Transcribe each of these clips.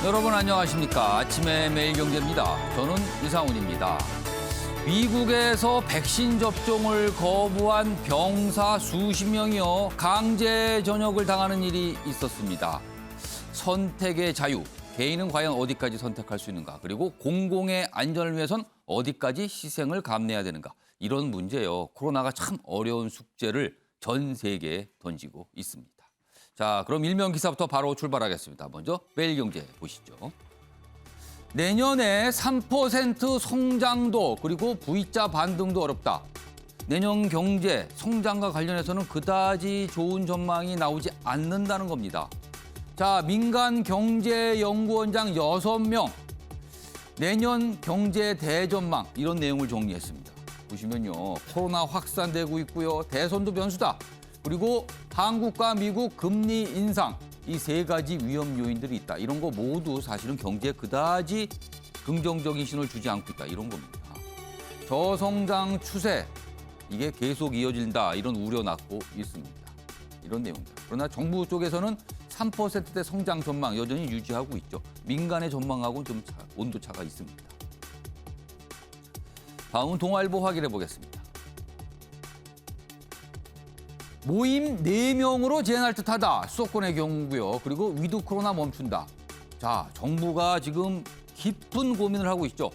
여러분 안녕하십니까. 아침의 매일경제입니다. 저는 이상훈입니다. 미국에서 백신 접종을 거부한 병사 수십 명이요. 강제 전역을 당하는 일이 있었습니다. 선택의 자유, 개인은 과연 어디까지 선택할 수 있는가? 그리고 공공의 안전을 위해선 어디까지 희생을 감내해야 되는가? 이런 문제요. 코로나가 참 어려운 숙제를 전 세계에 던지고 있습니다. 자, 그럼 일면 기사부터 바로 출발하겠습니다. 먼저 매일경제 보시죠. 내년에 3% 성장도 그리고 V자 반등도 어렵다. 내년 경제 성장과 관련해서는 그다지 좋은 전망이 나오지 않는다는 겁니다. 자, 민간 경제연구원장 6명 내년 경제 대전망 이런 내용을 정리했습니다. 보시면요. 코로나 확산되고 있고요. 대선도 변수다. 그리고 한국과 미국 금리 인상 이 세 가지 위험 요인들이 있다. 이런 거 모두 사실은 경제에 그다지 긍정적인 신호를 주지 않고 있다. 이런 겁니다. 저성장 추세 이게 계속 이어진다. 이런 우려 낳고 있습니다. 이런 내용입니다. 그러나 정부 쪽에서는 3%대 성장 전망 여전히 유지하고 있죠. 민간의 전망하고는 좀 온도차가 있습니다. 다음은 동아일보 확인해 보겠습니다. 모임 4명으로 제한할 듯하다. 수도권의 경우고요. 그리고 위드 코로나 멈춘다. 자, 정부가 지금 깊은 고민을 하고 있죠.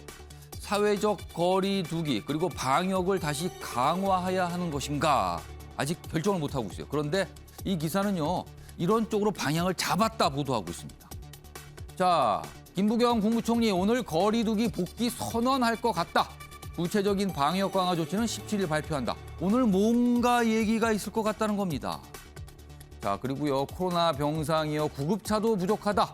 사회적 거리 두기 그리고 방역을 다시 강화해야 하는 것인가. 아직 결정을 못하고 있어요. 그런데 이 기사는요. 이런 쪽으로 방향을 잡았다 보도하고 있습니다. 자, 김부겸 국무총리 오늘 거리 두기 복귀 선언할 것 같다. 구체적인 방역 강화 조치는 17일 발표한다. 오늘 뭔가 얘기가 있을 것 같다는 겁니다. 자, 그리고요. 코로나 병상이요. 구급차도 부족하다.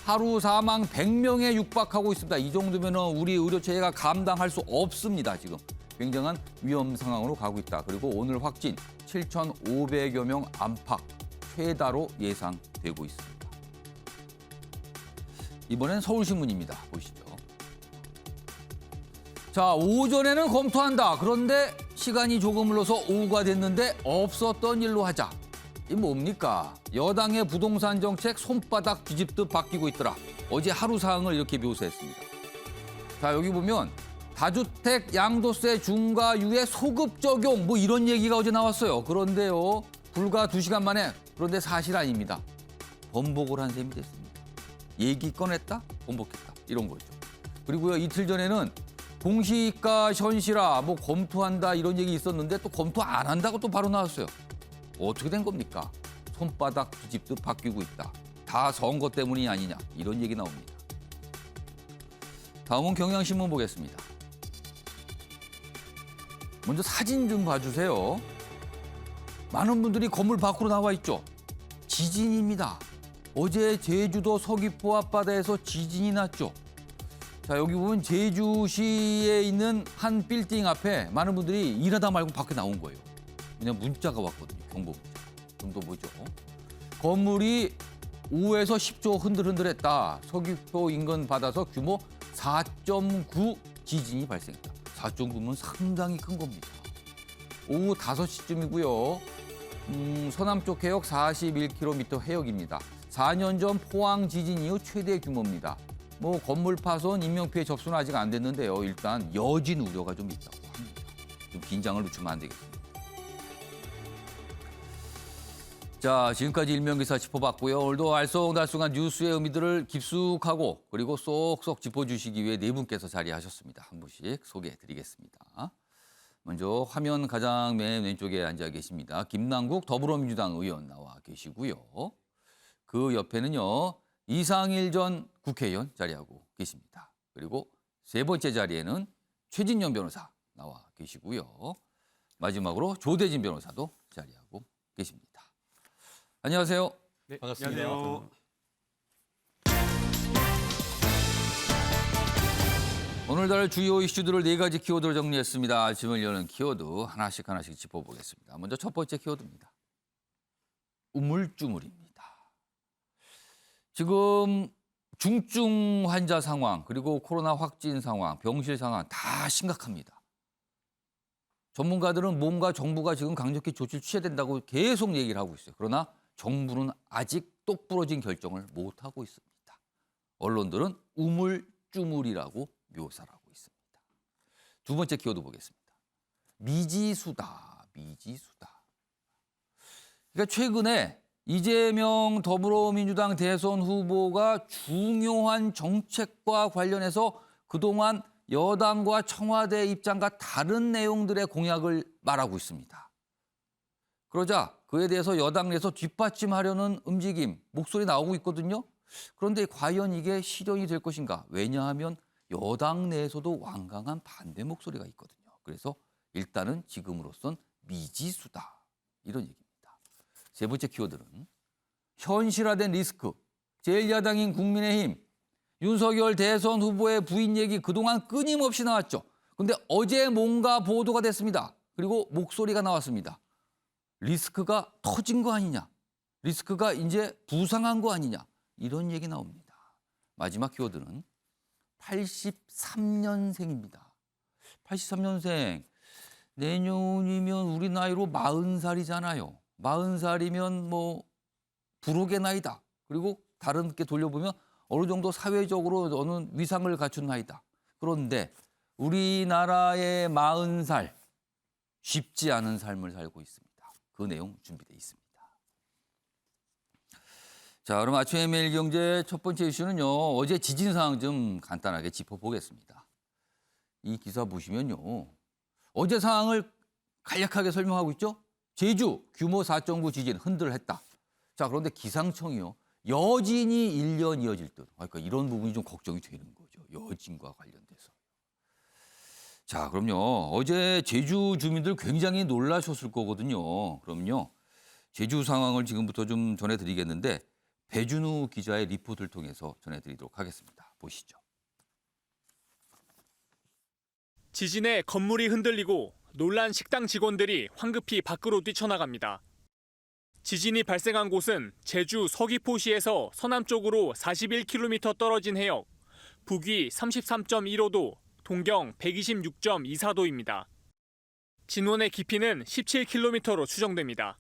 하루 사망 100명에 육박하고 있습니다. 이 정도면 우리 의료체계가 감당할 수 없습니다. 지금 굉장한 위험 상황으로 가고 있다. 그리고 오늘 확진 7,500여 명 안팎 최다로 예상되고 있습니다. 이번엔 서울신문입니다. 보시죠. 자, 오전에는 검토한다. 그런데 시간이 조금 흘러서 오후가 됐는데 없었던 일로 하자. 이 뭡니까? 여당의 부동산 정책 손바닥 뒤집듯 바뀌고 있더라. 어제 하루 사항을 이렇게 묘사했습니다. 자, 여기 보면 다주택 양도세 중과유예 소급 적용 뭐 이런 얘기가 어제 나왔어요. 그런데요. 불과 2시간 만에 그런데 사실 아닙니다. 번복을 한 셈이 됐습니다. 얘기 꺼냈다? 번복했다. 이런 거죠. 그리고요. 이틀 전에는 공시가 현실화 뭐 검토한다 이런 얘기 있었는데 또 검토 안 한다고 또 바로 나왔어요. 어떻게 된 겁니까? 손바닥 뒤집듯 바뀌고 있다. 다 선거 때문이 아니냐 이런 얘기 나옵니다. 다음은 경향신문 보겠습니다. 먼저 사진 좀 봐주세요. 많은 분들이 건물 밖으로 나와 있죠. 지진입니다. 어제 제주도 서귀포 앞바다에서 지진이 났죠. 자, 여기 보면 제주시에 있는 한 빌딩 앞에 많은 분들이 일하다 말고 밖에 나온 거예요. 그냥 문자가 왔거든요. 경보 문자. 좀 더 보죠. 건물이 5에서 10조 흔들흔들했다. 서귀포 인근 바다에서 규모 4.9 지진이 발생했다. 4.9면 상당히 큰 겁니다. 오후 5시쯤이고요. 서남쪽 해역 41km 해역입니다. 4년 전 포항 지진 이후 최대 규모입니다. 뭐 건물 파손, 인명피해 접수는 아직 안 됐는데요. 일단 여진 우려가 좀 있다고 합니다. 좀 긴장을 늦추면 안 되겠습니다. 자, 지금까지 일면기사 짚어봤고요. 오늘도 알쏭달쏭한 뉴스의 의미들을 깊숙하고 그리고 쏙쏙 짚어주시기 위해 네 분께서 자리하셨습니다. 한 분씩 소개해드리겠습니다. 먼저 화면 가장 맨 왼쪽에 앉아 계십니다. 김남국 더불어민주당 의원 나와 계시고요. 그 옆에는요. 이상일 전 국회의원 자리하고 계십니다. 그리고 세 번째 자리에는 최진녕 변호사 나와 계시고요. 마지막으로 조대진 변호사도 자리하고 계십니다. 안녕하세요. 네, 반갑습니다. 안녕하세요. 오늘날 주요 이슈들을 네 가지 키워드로 정리했습니다. 아침을 여는 키워드 하나씩 짚어보겠습니다. 먼저 첫 번째 키워드입니다. 우물쭈물입니다. 지금 중증 환자 상황 그리고 코로나 확진 상황, 병실 상황 다 심각합니다. 전문가들은 뭔가 정부가 지금 강력히 조치를 취해야 된다고 계속 얘기를 하고 있어요. 그러나 정부는 아직 똑부러진 결정을 못하고 있습니다. 언론들은 우물쭈물이라고 묘사를 하고 있습니다. 두 번째 키워드 보겠습니다. 미지수다, 미지수다. 그러니까 최근에 이재명 더불어민주당 대선 후보가 중요한 정책과 관련해서 그동안 여당과 청와대 입장과 다른 내용들의 공약을 말하고 있습니다. 그러자 그에 대해서 여당 내에서 뒷받침하려는 움직임, 목소리 나오고 있거든요. 그런데 과연 이게 실현이 될 것인가? 왜냐하면 여당 내에서도 완강한 반대 목소리가 있거든요. 그래서 일단은 지금으로선 미지수다. 이런 얘기입니다. 세 번째 키워드는 현실화된 리스크. 제1야당인 국민의힘. 윤석열 대선 후보의 부인 얘기 그동안 끊임없이 나왔죠. 그런데 어제 뭔가 보도가 됐습니다. 그리고 목소리가 나왔습니다. 리스크가 터진 거 아니냐. 리스크가 이제 부상한 거 아니냐. 이런 얘기 나옵니다. 마지막 키워드는 83년생입니다. 83년생. 내년이면 우리 나이로 40살이잖아요. 40살이면 뭐 불혹의 나이다. 그리고 다른 게 돌려보면 어느 정도 사회적으로 어느 위상을 갖춘 나이다. 그런데 우리나라의 40살 쉽지 않은 삶을 살고 있습니다. 그 내용 준비되어 있습니다. 자, 그럼 아침의 매일경제 첫 번째 이슈는요. 어제 지진 상황 좀 간단하게 짚어보겠습니다. 이 기사 보시면요. 어제 상황을 간략하게 설명하고 있죠. 제주 규모 4.9 지진 흔들했다. 자, 그런데 기상청이요. 여진이 1년 이어질 듯. 그러니까 이런 부분이 좀 걱정이 되는 거죠. 여진과 관련돼서. 자, 그럼요. 어제 제주 주민들 굉장히 놀라셨을 거거든요. 그럼요. 제주 상황을 지금부터 좀 전해드리겠는데 배준우 기자의 리포트를 통해서 전해드리도록 하겠습니다. 보시죠. 지진에 건물이 흔들리고 놀란 식당 직원들이 황급히 밖으로 뛰쳐나갑니다. 지진이 발생한 곳은 제주 서귀포시에서 서남쪽으로 41km 떨어진 해역, 북위 33.15도, 동경 126.24도입니다. 진원의 깊이는 17km로 추정됩니다.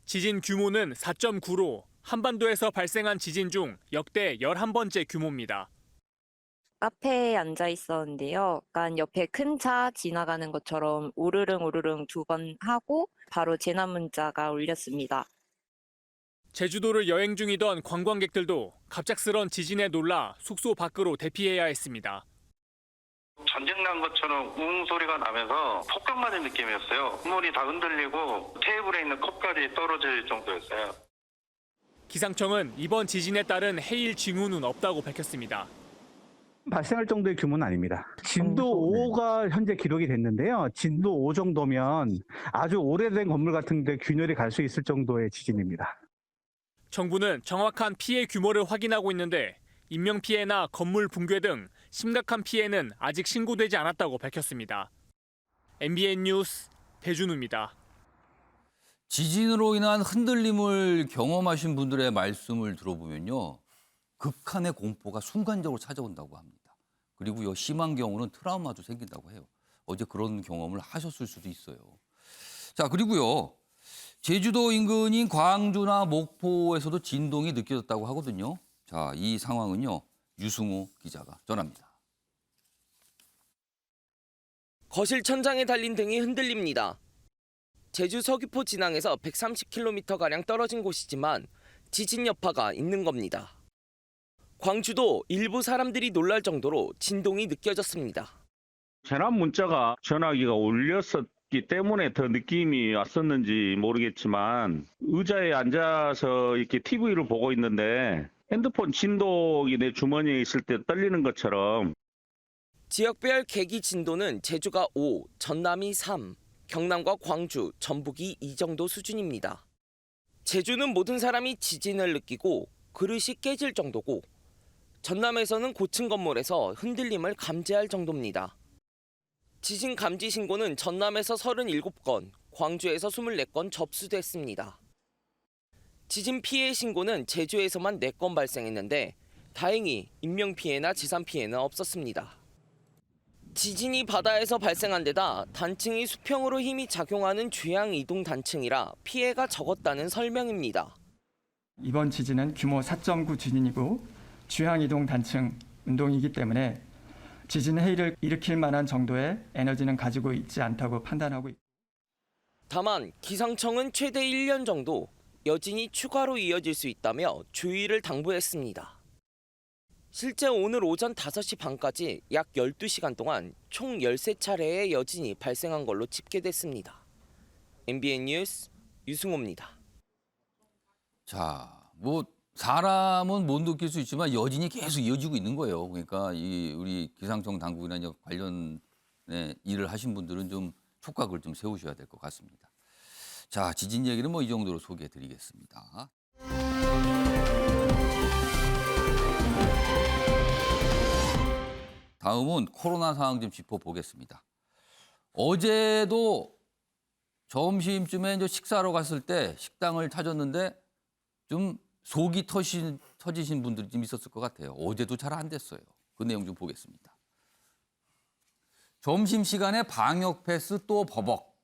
지진 규모는 4.9로 한반도에서 발생한 지진 중 역대 11번째 규모입니다. 카페에 앉아 있었는데요. 약간 옆에 큰 차 지나가는 것처럼 오르릉 오르릉 2번 하고 바로 재난 문자가 울렸습니다. 제주도를 여행 중이던 관광객들도 갑작스런 지진에 놀라 숙소 밖으로 대피해야 했습니다. 전쟁 난 것처럼 우웅 소리가 나면서 폭격 맞은 느낌이었어요. 건물이 다 흔들리고 테이블에 있는 컵까지 떨어질 정도였어요. 기상청은 이번 지진에 따른 해일 징후는 없다고 밝혔습니다. 발생할 정도의 규모는 아닙니다. 진도 5가 현재 기록이 됐는데요. 진도 5 정도면 아주 오래된 건물 같은 데 균열이 갈 수 있을 정도의 지진입니다. 정부는 정확한 피해 규모를 확인하고 있는데 인명피해나 건물 붕괴 등 심각한 피해는 아직 신고되지 않았다고 밝혔습니다. MBN 뉴스 배준우입니다. 지진으로 인한 흔들림을 경험하신 분들의 말씀을 들어보면요. 극한의 공포가 순간적으로 찾아온다고 합니다. 그리고요, 심한 경우는 트라우마도 생긴다고 해요. 어제 그런 경험을 하셨을 수도 있어요. 자, 그리고요. 제주도 인근인 광주나 목포에서도 진동이 느껴졌다고 하거든요. 자, 이 상황은요. 유승호 기자가 전합니다. 거실 천장에 달린 등이 흔들립니다. 제주 서귀포 진앙에서 130km가량 떨어진 곳이지만 지진 여파가 있는 겁니다. 광주도 일부 사람들이 놀랄 정도로 진동이 느껴졌습니다. 재난 문자가 전화기가 울렸었기 때문에 더 느낌이 왔었는지 모르겠지만 의자에 앉아서 이렇게 TV를 보고 있는데 핸드폰 진동이 내 주머니에 있을 때 떨리는 것처럼. 지역별 계기 진도는 제주가 5, 전남이 3, 경남과 광주, 전북이 2 정도 수준입니다. 제주는 모든 사람이 지진을 느끼고 그릇이 깨질 정도고 전남에서는 고층 건물에서 흔들림을 감지할 정도입니다. 지진 감지 신고는 전남에서 37건, 광주에서 24건 접수됐습니다. 지진 피해 신고는 제주에서만 4건 발생했는데 다행히 인명피해나 재산피해는 없었습니다. 지진이 바다에서 발생한 데다 단층이 수평으로 힘이 작용하는 주양 이동 단층이라 피해가 적었다는 설명입니다. 이번 지진은 규모 4.9 지진이고 취향이동 단층 운동이기 때문에 지진 해일을 일으킬 만한 정도의 에너지는 가지고 있지 않다고 판단하고 있습니다. 다만 기상청은 최대 1년 정도 여진이 추가로 이어질 수 있다며 주의를 당부했습니다. 실제 오늘 오전 5시 반까지 약 12시간 동안 총 13차례의 여진이 발생한 걸로 집계됐습니다. MBN 뉴스 유승호입니다. 자, 뭐 사람은 못 느낄 수 있지만 여진이 계속 이어지고 있는 거예요. 그러니까 우리 기상청 당국이나 이제 관련 일을 하신 분들은 좀 촉각을 좀 세우셔야 될 것 같습니다. 자, 지진 얘기는 뭐 이 정도로 소개해드리겠습니다. 다음은 코로나 상황 좀 짚어보겠습니다. 어제도 점심쯤에 이제 식사하러 갔을 때 식당을 찾았는데 좀 속이 터지신 분들이 좀 있었을 것 같아요. 어제도 잘 안 됐어요. 그 내용 좀 보겠습니다. 점심시간에 방역 패스 또 버벅.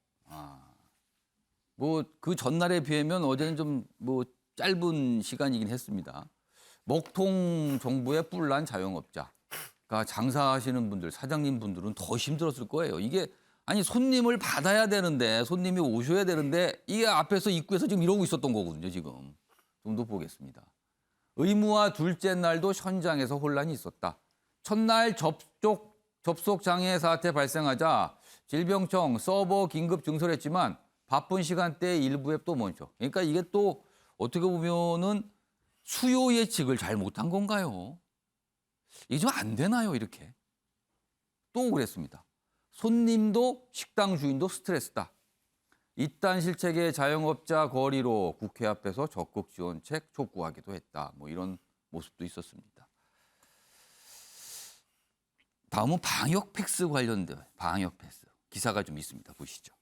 뭐 그 전날에 비하면 어제는 좀 뭐 짧은 시간이긴 했습니다. 먹통 정부의 뿔난 자영업자. 그러니까 장사하시는 분들, 사장님 분들은 더 힘들었을 거예요. 이게 아니 손님을 받아야 되는데 손님이 오셔야 되는데 이게 앞에서 입구에서 지금 이러고 있었던 거거든요. 지금 좀 더 보겠습니다. 의무화 둘째 날도 현장에서 혼란이 있었다. 첫날 접속 장애 사태 발생하자 질병청 서버 긴급 증설했지만 바쁜 시간대에 일부 앱도 멈춰. 그러니까 이게 또 어떻게 보면은 수요 예측을 잘 못한 건가요? 이게 좀 안 되나요, 이렇게? 또 그랬습니다. 손님도 식당 주인도 스트레스다. 이딴 실책의 자영업자 거리로 국회 앞에서 적극 지원책 촉구하기도 했다. 뭐 이런 모습도 있었습니다. 다음은 방역 패스 관련된 방역 패스 기사가 좀 있습니다. 보시죠.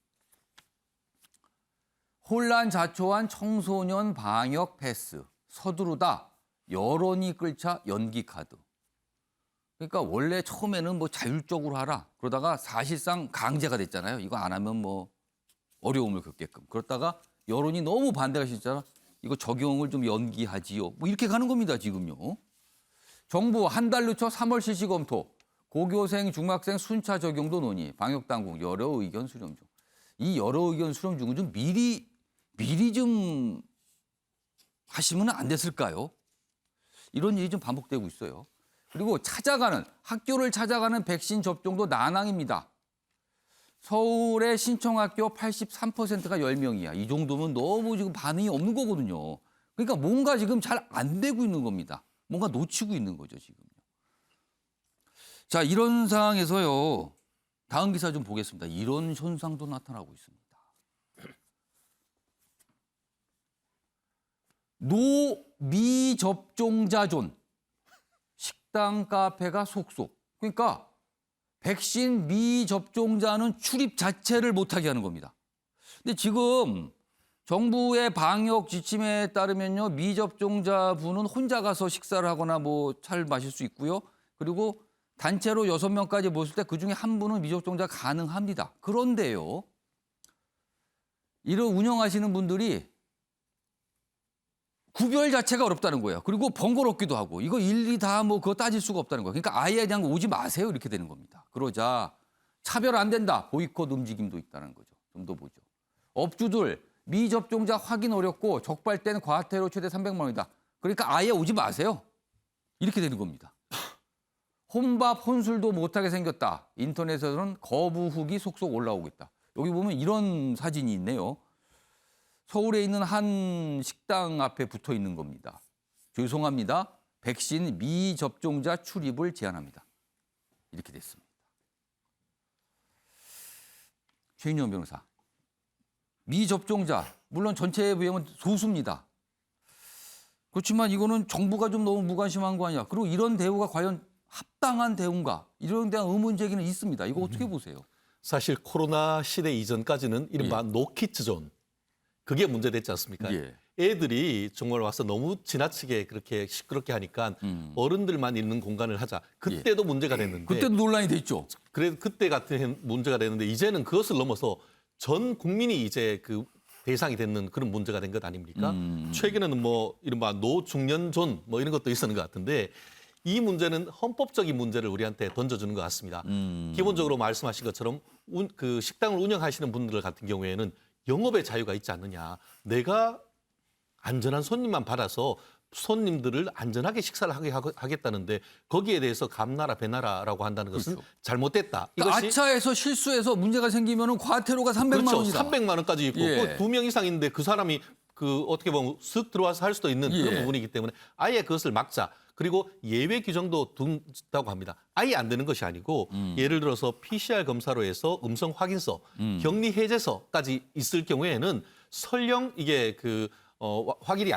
혼란 자초한 청소년 방역 패스 서두르다 여론이 끌자 연기 카드. 그러니까 원래 처음에는 뭐 자율적으로 하라. 그러다가 사실상 강제가 됐잖아요. 이거 안 하면 뭐 어려움을 겪게끔. 그러다가 여론이 너무 반대가 싫잖아. 이거 적용을 좀 연기하지요. 뭐 이렇게 가는 겁니다, 지금요. 정부 한 달 늦춰 3월 실시 검토. 고교생, 중학생 순차 적용도 논의. 방역당국 여러 의견 수렴 중. 이 여러 의견 수렴 중은 좀 미리 좀 하시면 안 됐을까요? 이런 일이 좀 반복되고 있어요. 그리고 학교를 찾아가는 백신 접종도 난항입니다. 서울의 신청학교 83%가 10명이야. 이 정도면 너무 지금 반응이 없는 거거든요. 그러니까 뭔가 지금 잘 안 되고 있는 겁니다. 뭔가 놓치고 있는 거죠, 지금요. 자, 이런 상황에서요. 다음 기사 좀 보겠습니다. 이런 현상도 나타나고 있습니다. 미접종자존. 식당, 카페가 속속. 그러니까 백신 미접종자는 출입 자체를 못하게 하는 겁니다. 근데 지금 정부의 방역 지침에 따르면요. 미접종자분은 혼자 가서 식사를 하거나 뭐 차를 마실 수 있고요. 그리고 단체로 6명까지 모였을 때 그중에 한 분은 미접종자 가능합니다. 그런데요. 이런 운영하시는 분들이 구별 자체가 어렵다는 거예요. 그리고 번거롭기도 하고 이거 일일이 다 뭐 그거 따질 수가 없다는 거예요. 그러니까 아예 그냥 오지 마세요 이렇게 되는 겁니다. 그러자 차별 안 된다. 보이콧 움직임도 있다는 거죠. 좀 더 보죠. 업주들 미접종자 확인 어렵고 적발된 과태료 최대 300만 원이다. 그러니까 아예 오지 마세요. 이렇게 되는 겁니다. 혼밥 혼술도 못하게 생겼다. 인터넷에서는 거부 후기 속속 올라오고 있다. 여기 보면 이런 사진이 있네요. 서울에 있는 한 식당 앞에 붙어 있는 겁니다. 죄송합니다. 백신 미접종자 출입을 제한합니다. 이렇게 됐습니다. 최인영 변호사. 미접종자, 물론 전체에 비하면 소수입니다. 그렇지만 이거는 정부가 좀 너무 무관심한 거 아니야. 그리고 이런 대우가 과연 합당한 대우인가? 이런 데한 의문 제기는 있습니다. 이거 어떻게 보세요? 사실 코로나 시대 이전까지는 이른바 노키즈존. 그게 문제됐지 않습니까? 예. 애들이 정말 와서 너무 지나치게 그렇게 시끄럽게 하니까 어른들만 있는 공간을 하자. 그때도 문제가 됐는데. 그때도 논란이 됐죠. 그때 같은 문제가 됐는데 이제는 그것을 넘어서 전 국민이 이제 그 대상이 되는 그런 문제가 된 것 아닙니까? 최근에는 뭐 이른바 노중년존 뭐 이런 것도 있었는 것 같은데 이 문제는 헌법적인 문제를 우리한테 던져주는 것 같습니다. 기본적으로 말씀하신 것처럼 그 식당을 운영하시는 분들 같은 경우에는 영업의 자유가 있지 않느냐. 내가 안전한 손님만 받아서 손님들을 안전하게 식사를 하게 하겠다는데 거기에 대해서 감나라 배나라라고 한다는 것은 그렇죠. 잘못됐다. 그러니까 이것이 아차에서 실수해서 문제가 생기면은 과태료가 300만 그렇죠. 원이다. 300만 원까지 있고 예. 2명 이상 있는데 그 사람이 그 어떻게 보면 쓱 들어와서 할 수도 있는 그런 예. 부분이기 때문에 아예 그것을 막자. 그리고 예외 규정도 둔다고 합니다. 아예 안 되는 것이 아니고 예를 들어서 PCR 검사로 해서 음성 확인서, 격리 해제서까지 있을 경우에는 설령 이게 확인이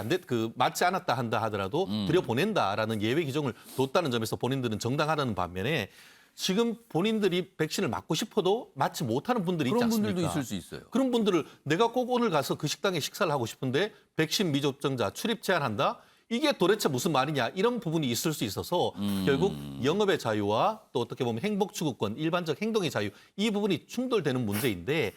맞지 않았다 한다 하더라도 들여보낸다라는 예외 규정을 뒀다는 점에서 본인들은 정당하다는 반면에 지금 본인들이 백신을 맞고 싶어도 맞지 못하는 분들이 있지 그런 않습니까? 분들도 있을 수 있어요. 그런 분들을 내가 꼭 오늘 가서 그 식당에 식사를 하고 싶은데 백신 미접종자 출입 제한한다? 이게 도대체 무슨 말이냐 이런 부분이 있을 수 있어서 결국 영업의 자유와 또 어떻게 보면 행복 추구권, 일반적 행동의 자유 이 부분이 충돌되는 문제인데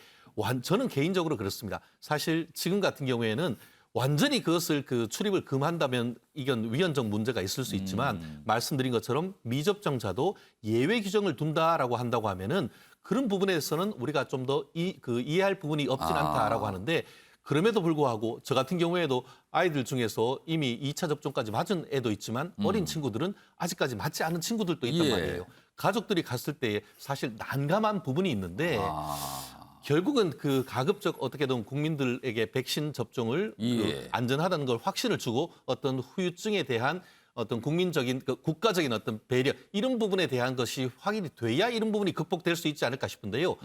저는 개인적으로 그렇습니다. 사실 지금 같은 경우에는 완전히 그것을 출입을 금한다면 이건 위헌적 문제가 있을 수 있지만 말씀드린 것처럼 미접종자도 예외 규정을 둔다라고 한다고 하면은 그런 부분에서는 우리가 좀 더 이해할 부분이 없진 않다라고 하는데 그럼에도 불구하고 저 같은 경우에도 아이들 중에서 이미 2차 접종까지 맞은 애도 있지만 어린 친구들은 아직까지 맞지 않은 친구들도 있단 예. 말이에요. 가족들이 갔을 때 사실 난감한 부분이 있는데 결국은 그 가급적 어떻게든 국민들에게 백신 접종을 예. 안전하다는 걸 확신을 주고 어떤 후유증에 대한 어떤 국민적인 국가적인 어떤 배려 이런 부분에 대한 것이 확인이 돼야 이런 부분이 극복될 수 있지 않을까 싶은데요.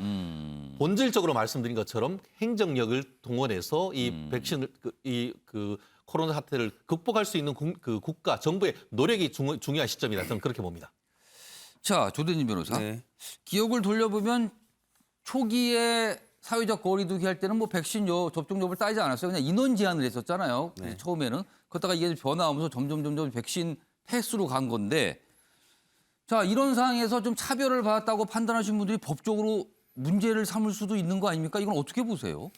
본질적으로 말씀드린 것처럼 행정력을 동원해서 이 백신을 코로나 사태를 극복할 수 있는 국가 정부의 노력이 중요한 시점이다. 저는 그렇게 봅니다. 자, 조대진 변호사. 네. 기억을 돌려보면 초기에 사회적 거리두기 할 때는 뭐 백신 접종 여부를 따지지 않았어요. 그냥 인원 제한을 했었잖아요. 네. 처음에는. 그러다가 이게 변화하면서 점점 백신 패스로 간 건데 자, 이런 상황에서 좀 차별을 받았다고 판단하신 분들이 법적으로 문제를 삼을 수도 있는 거 아닙니까? 이건 어떻게 보세요?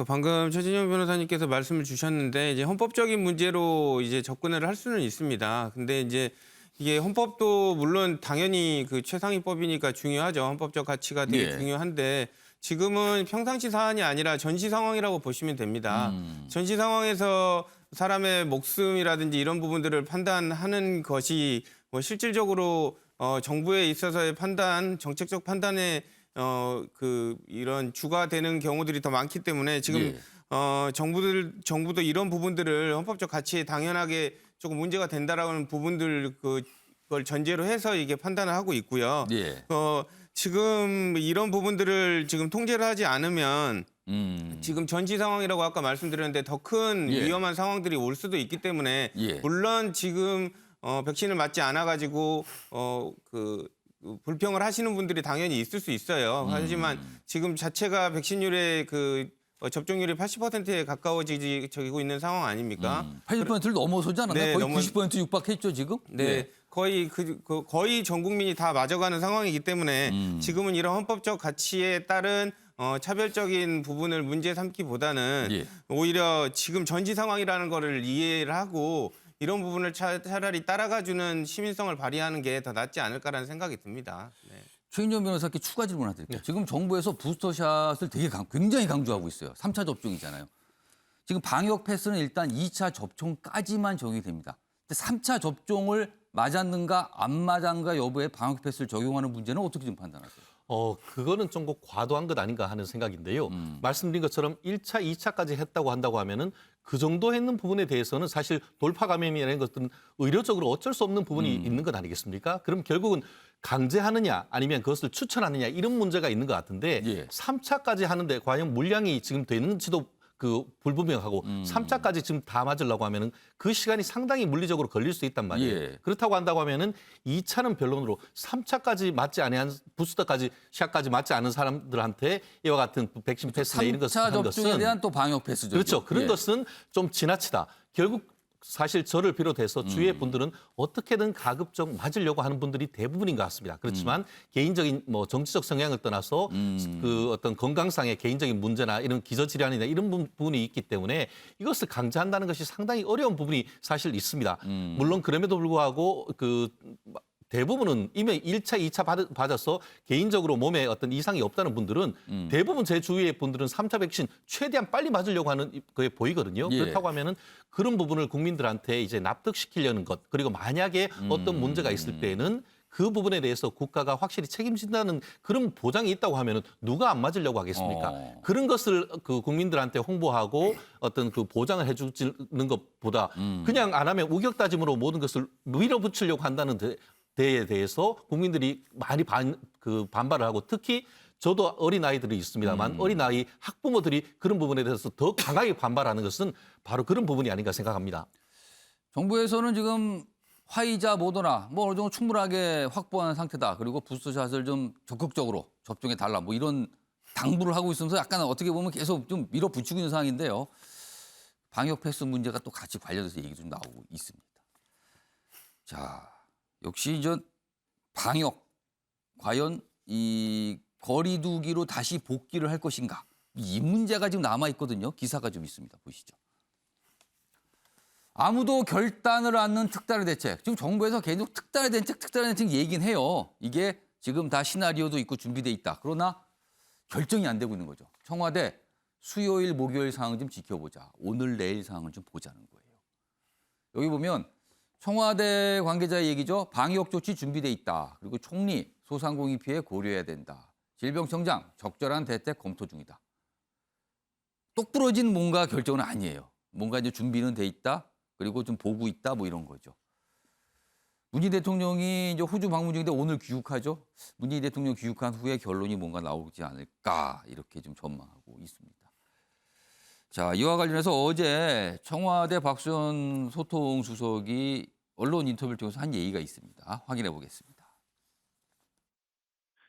방금 최진영 변호사님께서 말씀을 주셨는데 이제 헌법적인 문제로 이제 접근을 할 수는 있습니다. 근데 이제 이게 헌법도 물론 당연히 최상위법이니까 중요하죠. 헌법적 가치가 되게 예. 중요한데 지금은 평상시 사안이 아니라 전시 상황이라고 보시면 됩니다. 전시 상황에서 사람의 목숨이라든지 이런 부분들을 판단하는 것이 뭐 실질적으로 정부에 있어서의 판단, 정책적 판단에 이런 주가 되는 경우들이 더 많기 때문에 지금 예. 정부도 이런 부분들을 헌법적 가치에 당연하게 조금 문제가 된다라는 부분들 그걸 전제로 해서 이게 판단을 하고 있고요. 예. 지금 이런 부분들을 지금 통제를 하지 않으면 지금 전시 상황이라고 아까 말씀드렸는데 더 큰 예. 위험한 상황들이 올 수도 있기 때문에 예. 물론 지금 백신을 맞지 않아 가지고 불평을 하시는 분들이 당연히 있을 수 있어요. 하지만 지금 자체가 백신율의 접종률이 80%에 가까워지고 있는 상황 아닙니까? 80%를 넘어서지 않았나요? 네, 거의 90% 육박했죠, 지금? 네. 예. 거의 전 국민이 다 맞아가는 상황이기 때문에 지금은 이런 헌법적 가치에 따른 차별적인 부분을 문제 삼기보다는 예. 오히려 지금 전시 상황이라는 거를 이해를 하고 이런 부분을 차라리 따라가주는 시민성을 발휘하는 게 더 낫지 않을까라는 생각이 듭니다. 네. 최인정 변호사께 추가 질문 하나 드릴게요. 지금 정부에서 부스터샷을 굉장히 강조하고 있어요. 3차 접종이잖아요. 지금 방역 패스는 일단 2차 접종까지만 적용이 됩니다. 근데 3차 접종을 맞았는가 안 맞았는가 여부에 방역 패스를 적용하는 문제는 어떻게 좀 판단하세요? 그거는 좀 과도한 것 아닌가 하는 생각인데요. 말씀드린 것처럼 1차, 2차까지 했다고 한다고 하면은 그 정도 했는 부분에 대해서는 사실 돌파 감염이라는 것들은 의료적으로 어쩔 수 없는 부분이 있는 것 아니겠습니까? 그럼 결국은 강제하느냐 아니면 그것을 추천하느냐 이런 문제가 있는 것 같은데 예. 3차까지 하는데 과연 물량이 지금 되는지도 불분명하고 3차까지 지금 다 맞으려고 하면은 그 시간이 상당히 물리적으로 걸릴 수 있단 말이에요. 예. 그렇다고 한다고 하면은 2차는 변론으로 3차까지 맞지 않은 부스터까지 샷까지 맞지 않은 사람들한테 이와 같은 백신 패스나 이런 것을 3차 한 접종에 것은 대한 또 방역 패스죠. 그렇죠. 그런 예. 것은 좀 지나치다. 결국 사실 저를 비롯해서 주위의 분들은 어떻게든 가급적 맞으려고 하는 분들이 대부분인 것 같습니다. 그렇지만 개인적인 뭐 정치적 성향을 떠나서 그 어떤 건강상의 개인적인 문제나 이런 기저질환이나 이런 부분이 있기 때문에 이것을 강제한다는 것이 상당히 어려운 부분이 사실 있습니다. 물론 그럼에도 불구하고 그 대부분은 이미 1차, 2차 맞아서 개인적으로 몸에 어떤 이상이 없다는 분들은 대부분 제 주위의 분들은 3차 백신 최대한 빨리 맞으려고 하는 그게 보이거든요. 예. 그렇다고 하면은 그런 부분을 국민들한테 이제 납득시키려는 것, 그리고 만약에 어떤 문제가 있을 때에는 그 부분에 대해서 국가가 확실히 책임진다는 그런 보장이 있다고 하면은 누가 안 맞으려고 하겠습니까? 그런 것을 그 국민들한테 홍보하고 어떤 그 보장을 해주는 것보다 그냥 안 하면 우격다짐으로 모든 것을 밀어붙이려고 한다는 데에 대해서 국민들이 많이 반발을 하고 특히 저도 어린아이들이 있습니다만 어린아이 학부모들이 그런 부분에 대해서 더 강하게 반발하는 것은 바로 그런 부분이 아닌가 생각합니다. 정부에서는 지금 화이자, 모더나 뭐 어느 정도 충분하게 확보한 상태다. 그리고 부스터샷을 좀 적극적으로 접종해 달라. 뭐 이런 당부를 하고 있으면서 약간 어떻게 보면 계속 좀 밀어붙이고 있는 상황인데요. 방역 패스 문제가 또 같이 관련돼서 얘기 좀 나오고 있습니다. 자, 역시 저 방역 과연 이 거리두기로 다시 복귀를 할 것인가? 이 문제가 지금 남아 있거든요. 기사가 좀 있습니다. 보시죠. 아무도 결단을 않는 특단의 대책. 지금 정부에서 계속 특단의 대책 얘기는 해요. 이게 지금 다 시나리오도 있고 준비돼 있다. 그러나 결정이 안 되고 있는 거죠. 청와대 수요일, 목요일 상황 좀 지켜보자. 오늘, 내일 상황을 좀 보자는 거예요. 여기 보면 청와대 관계자의 얘기죠. 방역 조치 준비돼 있다. 그리고 총리, 소상공인 피해 고려해야 된다. 질병청장 적절한 대책 검토 중이다. 똑부러진 뭔가 결정은 아니에요. 뭔가 이제 준비는 돼 있다. 그리고 좀 보고 있다. 뭐 이런 거죠. 문재인 대통령이 이제 호주 방문 중인데 오늘 귀국하죠. 문재인 대통령 귀국한 후에 결론이 뭔가 나오지 않을까 이렇게 좀 전망하고 있습니다. 자, 이와 관련해서 어제 청와대 박수현 소통수석이 언론 인터뷰를 통해서 한 얘기가 있습니다. 확인해 보겠습니다.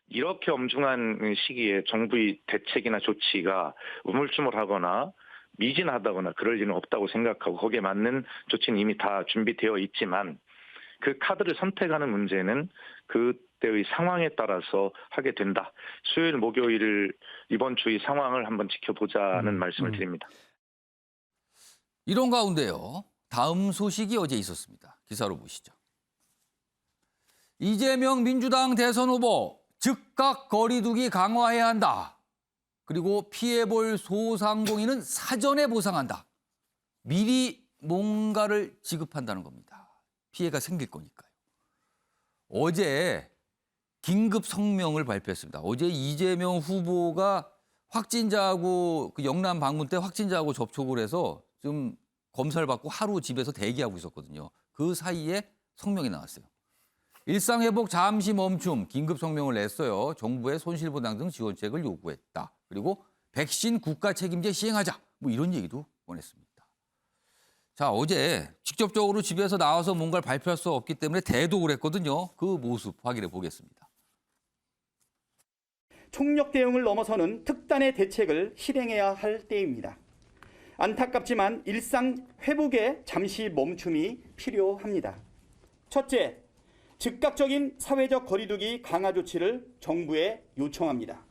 이렇게 엄중한 시기에 정부의 대책이나 조치가 우물쭈물하거나 미진하다거나 그럴 일은 없다고 생각하고 거기에 맞는 조치는 이미 다 준비되어 있지만 그 카드를 선택하는 문제는 그때의 상황에 따라서 하게 된다. 수요일, 목요일을 이번 주의 상황을 한번 지켜보자는 말씀을 드립니다. 이런 가운데요. 다음 소식이 어제 있었습니다. 기사로 보시죠. 이재명 민주당 대선 후보 즉각 거리두기 강화해야 한다. 그리고 피해볼 소상공인은 사전에 보상한다. 미리 뭔가를 지급한다는 겁니다. 피해가 생길 거니까요. 어제 긴급 성명을 발표했습니다. 어제 이재명 후보가 확진자하고 그 영남 방문 때 확진자하고 접촉을 해서 좀 검사를 받고 하루 집에서 대기하고 있었거든요. 그 사이에 성명이 나왔어요. 일상회복 잠시 멈춤 긴급 성명을 냈어요. 정부의 손실보상 등 지원책을 요구했다. 그리고 백신 국가 책임제 시행하자. 뭐 이런 얘기도 꺼냈습니다. 자, 어제 직접적으로 집에서 나와서 뭔가를 발표할 수 없기 때문에 대독을 했거든요. 그 모습 확인해 보겠습니다. 총력 대응을 넘어서는 특단의 대책을 실행해야 할 때입니다. 안타깝지만 일상 회복에 잠시 멈춤이 필요합니다. 첫째, 즉각적인 사회적 거리두기 강화 조치를 정부에 요청합니다.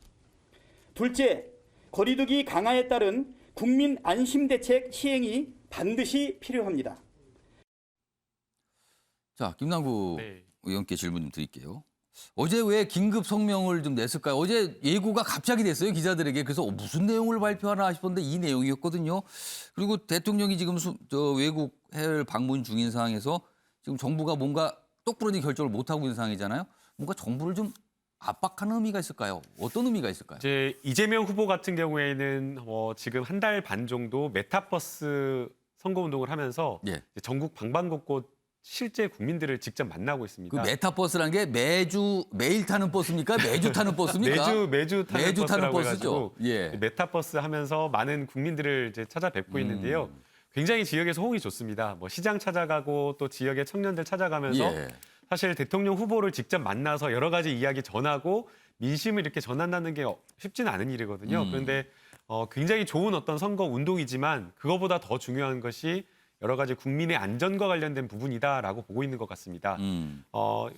둘째, 거리두기 강화에 따른 국민 안심 대책 시행이 반드시 필요합니다. 자, 김남구 의원께 질문 좀 드릴게요. 어제 왜 긴급 성명을 좀 냈을까요? 어제 예고가 갑자기 됐어요, 기자들에게. 그래서 무슨 내용을 발표하나 싶었는데 이 내용이었거든요. 그리고 대통령이 지금 외국 해외 방문 중인 상황에서 지금 정부가 뭔가 똑부러진 결정을 못하고 있는 상황이잖아요. 뭔가 정부를 좀 압박하는 의미가 있을까요? 어떤 의미가 있을까요? 이제 이재명 후보 같은 경우에는 지금 한 달 반 정도 메타버스 선거운동을 하면서 예. 전국 방방곡곡 실제 국민들을 직접 만나고 있습니다. 그 메타버스라는 게 매일 타는 버스입니까? 매주 타는 버스입니까? 매주 타는 버스라고 버스죠. 해가지고 예. 메타버스 하면서 많은 국민들을 이제 찾아뵙고 있는데요. 굉장히 지역에서 호응이 좋습니다. 뭐 시장 찾아가고 또 지역의 청년들 찾아가면서 예. 사실 대통령 후보를 직접 만나서 여러 가지 이야기 전하고 민심을 이렇게 전한다는 게 쉽지는 않은 일이거든요. 그런데 굉장히 좋은 어떤 선거 운동이지만 그거보다 더 중요한 것이 여러 가지 국민의 안전과 관련된 부분이다라고 보고 있는 것 같습니다.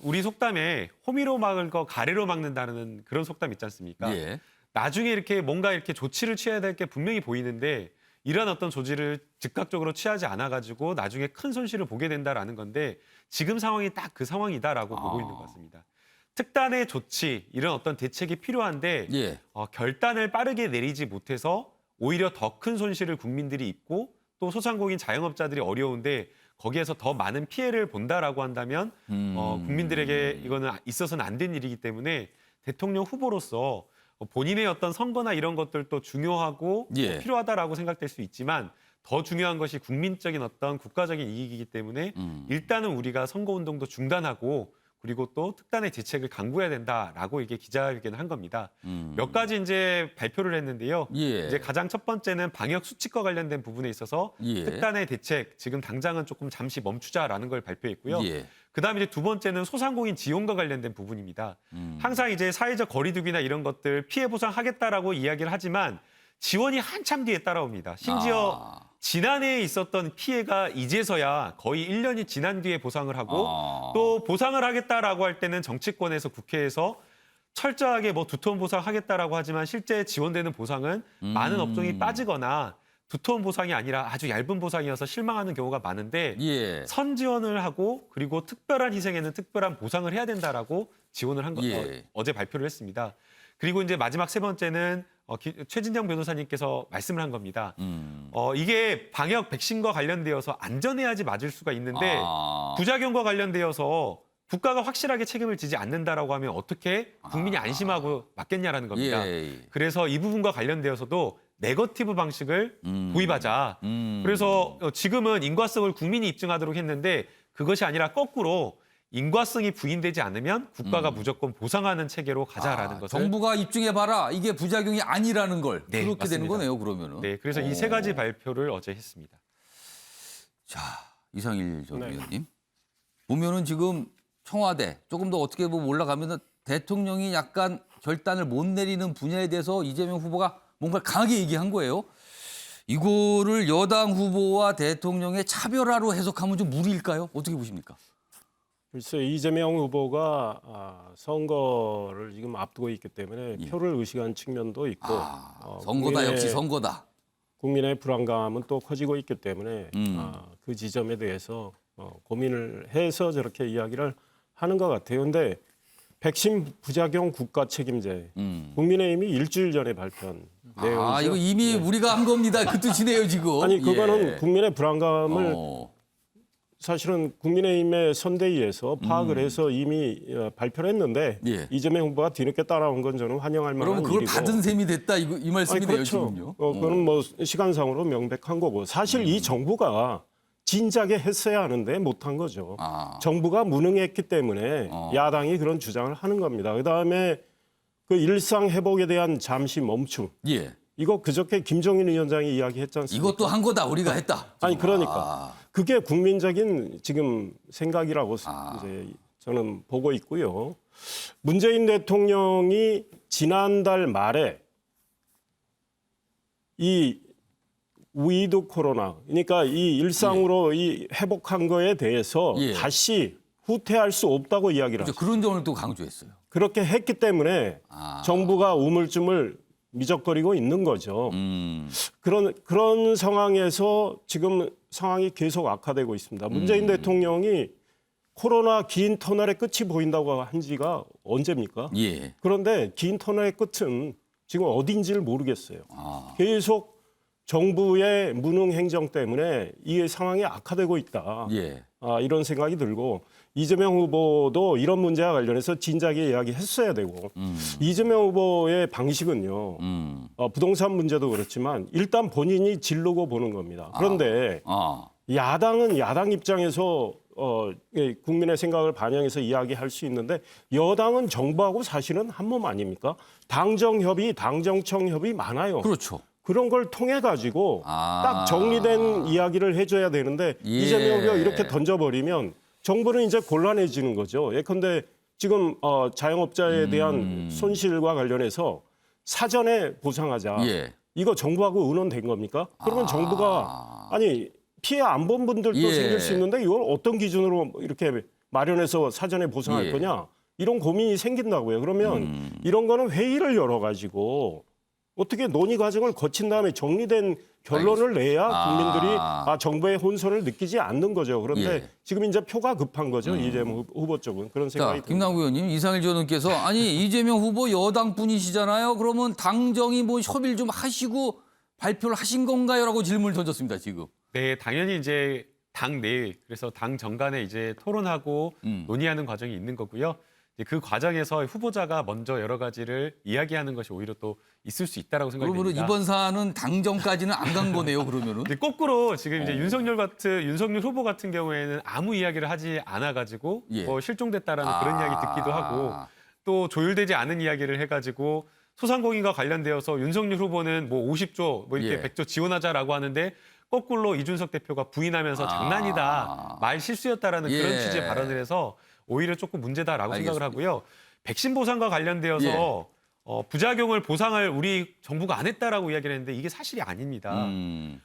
우리 속담에 호미로 막을 거 가래로 막는다는 그런 속담 있지 않습니까? 예. 나중에 이렇게 뭔가 이렇게 조치를 취해야 될 게 분명히 보이는데 이런 어떤 조치를 즉각적으로 취하지 않아가지고 나중에 큰 손실을 보게 된다라는 건데 지금 상황이 딱 그 상황이다라고 보고 있는 것 같습니다. 특단의 조치, 이런 어떤 대책이 필요한데 예. 결단을 빠르게 내리지 못해서 오히려 더 큰 손실을 국민들이 입고 또 소상공인 자영업자들이 어려운데 거기에서 더 많은 피해를 본다라고 한다면 국민들에게 이거는 있어서는 안 된 일이기 때문에 대통령 후보로서 본인의 어떤 선거나 이런 것들도 중요하고 예. 필요하다라고 생각될 수 있지만 더 중요한 것이 국민적인 어떤 국가적인 이익이기 때문에 일단은 우리가 선거운동도 중단하고 그리고 또 특단의 대책을 강구해야 된다라고 이게 기자회견을 한 겁니다. 몇 가지 이제 발표를 했는데요. 예. 이제 가장 첫 번째는 방역 수칙과 관련된 부분에 있어서 예. 특단의 대책 지금 당장은 조금 잠시 멈추자라는 걸 발표했고요. 예. 그다음에 이제 두 번째는 소상공인 지원과 관련된 부분입니다. 항상 이제 사회적 거리두기나 이런 것들 피해 보상하겠다라고 이야기를 하지만 지원이 한참 뒤에 따라옵니다. 심지어 지난해에 있었던 피해가 이제서야 거의 1년이 지난 뒤에 보상을 하고 또 보상을 하겠다라고 할 때는 정치권에서 국회에서 철저하게 뭐 두톤 보상하겠다라고 하지만 실제 지원되는 보상은 많은 업종이 빠지거나 두톤 보상이 아니라 아주 얇은 보상이어서 실망하는 경우가 많은데 예. 선지원을 하고 그리고 특별한 희생에는 특별한 보상을 해야 된다라고 지원을 한 거, 예. 어제 발표를 했습니다. 그리고 이제 마지막 세 번째는 최진영 변호사님께서 말씀을 한 겁니다. 이게 방역 백신과 관련되어서 안전해야지 맞을 수가 있는데 부작용과 관련되어서 국가가 확실하게 책임을 지지 않는다라고 하면 어떻게 국민이 안심하고 맞겠냐라는 겁니다. 예. 그래서 이 부분과 관련되어서도 네거티브 방식을 도입하자. 그래서 지금은 인과성을 국민이 입증하도록 했는데 그것이 아니라 거꾸로 인과성이 부인되지 않으면 국가가 무조건 보상하는 체계로 가자라는 것을 정부가 입증해봐라. 이게 부작용이 아니라는 걸. 네, 그렇게 되는 맞습니다. 거네요, 그러면은. 네, 그래서 이 세 가지 발표를 어제 했습니다. 자, 이상일 전 네. 의원님. 보면은 지금 청와대 조금 더 어떻게 보면 올라가면은 대통령이 약간 결단을 못 내리는 분야에 대해서 이재명 후보가 뭔가 강하게 얘기한 거예요. 이거를 여당 후보와 대통령의 차별화로 해석하면 좀 무리일까요? 어떻게 보십니까? 글쎄 이재명 후보가 선거를 지금 앞두고 있기 때문에 예. 표를 의식한 측면도 있고 선거다 역시 선거다. 국민의 불안감은 또 커지고 있기 때문에 그 지점에 대해서 고민을 해서 저렇게 이야기를 하는 것 같아요. 그런데 백신 부작용 국가 책임제 국민의힘이 일주일 전에 발표한 내용이죠. 이거 이미 우리가 한 겁니다. 그 뜻이네요 지금. 아니 그거는 예. 국민의 불안감을 사실은 국민의힘의 선대위에서 파악을 해서 이미 발표를 했는데 예. 이재명 후보가 뒤늦게 따라온 건 저는 환영할 만한 그러면 그걸 일이고. 받은 셈이 됐다 이 말씀이네요 그렇죠. 지금요. 그건 뭐 시간상으로 명백한 거고 사실 이 정부가 진작에 했어야 하는데 못한 거죠. 정부가 무능했기 때문에 야당이 그런 주장을 하는 겁니다. 그다음에 그 일상 회복에 대한 잠시 멈춤. 예. 이거 그저께 김종인 위원장이 이야기했지 않습니까? 이것도 한 거다 우리가 했다. 아니 그러니까 그게 국민적인 지금 생각이라고 이제 저는 보고 있고요. 문재인 대통령이 지난달 말에 이 위드 코로나 그러니까 이 일상으로 이 회복한 거에 대해서 다시 후퇴할 수 없다고 이야기를 그렇죠. 그런 점을 또 강조했어요. 그렇게 했기 때문에 정부가 우물쭈물 미적거리고 있는 거죠. 그런 상황에서 지금 상황이 계속 악화되고 있습니다. 문재인 대통령이 코로나 긴 터널의 끝이 보인다고 한 지가 언제입니까? 예. 그런데 긴 터널의 끝은 지금 어딘지를 모르겠어요. 계속 정부의 무능 행정 때문에 이 상황이 악화되고 있다. 예. 이런 생각이 들고 이재명 후보도 이런 문제와 관련해서 진작에 이야기했어야 되고 이재명 후보의 방식은요. 부동산 문제도 그렇지만 일단 본인이 지르고 보는 겁니다. 그런데 야당은 야당 입장에서 국민의 생각을 반영해서 이야기할 수 있는데 여당은 정부하고 사실은 한 몸 아닙니까? 당정협의, 당정청협의 많아요. 그렇죠. 그런 걸 통해 가지고 딱 정리된 이야기를 해줘야 되는데 이재명 후보가 이렇게 던져버리면 정부는 이제 곤란해지는 거죠. 예컨대 지금 자영업자에 대한 손실과 관련해서 사전에 보상하자. 이거 정부하고 의논된 겁니까? 그러면 정부가 아니 피해 안 본 분들도 예. 생길 수 있는데 이걸 어떤 기준으로 이렇게 마련해서 사전에 보상할 예. 거냐 이런 고민이 생긴다고요. 그러면 이런 거는 회의를 열어가지고 어떻게 논의 과정을 거친 다음에 정리된 결론을 내야 국민들이 정부의 혼선을 느끼지 않는 거죠. 그런데 예. 지금 이제 표가 급한 거죠. 이재명 후보 쪽은 그런 생각이 자, 듭니다. 김남국 의원님, 이상일 전 의원께서 아니 이재명 후보 여당 분이시잖아요. 그러면 당정이 뭐 협의를 좀 하시고 발표를 하신 건가요?라고 질문을 던졌습니다. 지금. 네, 당연히 이제 당 내, 그래서 당 정간에 이제 토론하고 논의하는 과정이 있는 거고요. 이제 그 과정에서 후보자가 먼저 여러 가지를 이야기하는 것이 오히려 또 있을 수 있다라고 생각이 그러면 됩니다. 이번 사안은 당정까지는 안 간 거네요. 그러면은. 근데 거꾸로 지금 이제 윤석열 후보 같은 경우에는 아무 이야기를 하지 않아가지고 예. 뭐 실종됐다라는 그런 이야기 듣기도 하고 또 조율되지 않은 이야기를 해가지고 소상공인과 관련되어서 윤석열 후보는 뭐 50조 뭐 이렇게 예. 100조 지원하자라고 하는데 거꾸로 이준석 대표가 부인하면서 장난이다, 말 실수였다라는 예. 그런 취지의 발언을 해서 오히려 조금 문제다라고 생각을 하고요. 백신 보상과 관련되어서 예. 부작용을 보상을 우리 정부가 안 했다라고 이야기를 했는데 이게 사실이 아닙니다.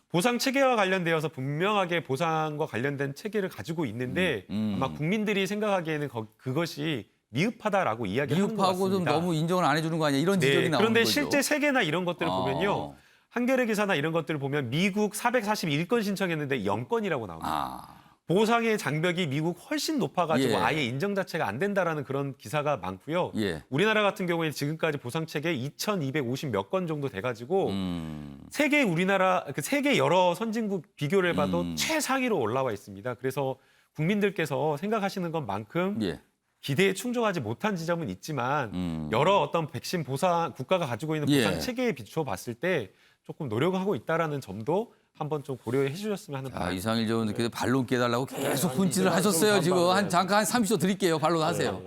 보상 체계와 관련되어서 분명하게 보상과 관련된 체계를 가지고 있는데 아마 국민들이 생각하기에는 그것이 미흡하다라고 이야기를 하는 것 같습니다. 미흡하고 좀 너무 인정을 안 해주는 거 아니야 이런 지적이 나오는 그런데 거죠. 실제 세계나 이런 것들을 보면요. 한겨레 기사나 이런 것들을 보면 미국 441건 신청했는데 0건이라고 나옵니다. 보상의 장벽이 미국 훨씬 높아가지고 예. 아예 인정 자체가 안 된다라는 그런 기사가 많고요. 예. 우리나라 같은 경우에는 지금까지 보상체계 2,250 몇 건 정도 돼가지고 세계 세계 여러 선진국 비교를 해봐도 최상위로 올라와 있습니다. 그래서 국민들께서 생각하시는 것만큼 예. 기대에 충족하지 못한 지점은 있지만 여러 어떤 백신 보상 국가가 가지고 있는 보상 예. 체계에 비추어 봤을 때 조금 노력하고 있다라는 점도 한번 좀 고려해 주셨으면 하는 바람입니다. 이상일 전 의원께서 반론 깨달라고 계속 분칠을 하셨어요. 지금 잠깐 한 30초 드릴게요. 반론하세요.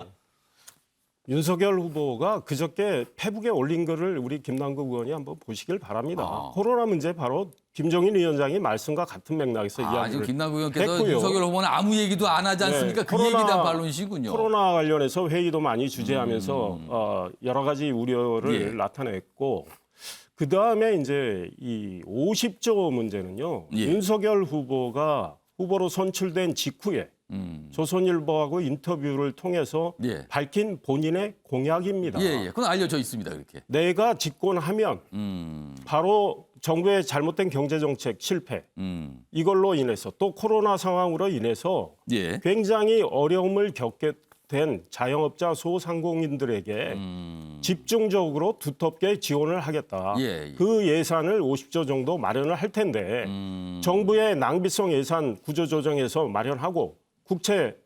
윤석열 후보가 그저께 페북에 올린 글을 우리 김남국 의원이 한번 보시길 바랍니다. 코로나 문제 바로 김종인 위원장이 말씀과 같은 맥락에서 이야기를 지금 김남국 의원께서 했고요. 윤석열 후보는 아무 얘기도 안 하지 않습니까? 그 얘기에 대한 반론이시군요. 코로나 관련해서 회의도 많이 주재하면서 여러 가지 우려를 나타냈고 그다음에 이제 이 50조 문제는요. 윤석열 후보가 후보로 선출된 직후에 조선일보하고 인터뷰를 통해서 밝힌 본인의 공약입니다. 예. 그건 알려져 있습니다. 그렇게. 내가 집권하면 바로 정부의 잘못된 경제정책 실패 이걸로 인해서 또 코로나 상황으로 인해서 굉장히 어려움을 겪게 된 자영업자 소상공인들에게 집중적으로 두텁게 지원을 하겠다. 그 예산을 50조 정도 마련을 할 텐데 정부의 낭비성 예산 구조조정에서 마련하고 국채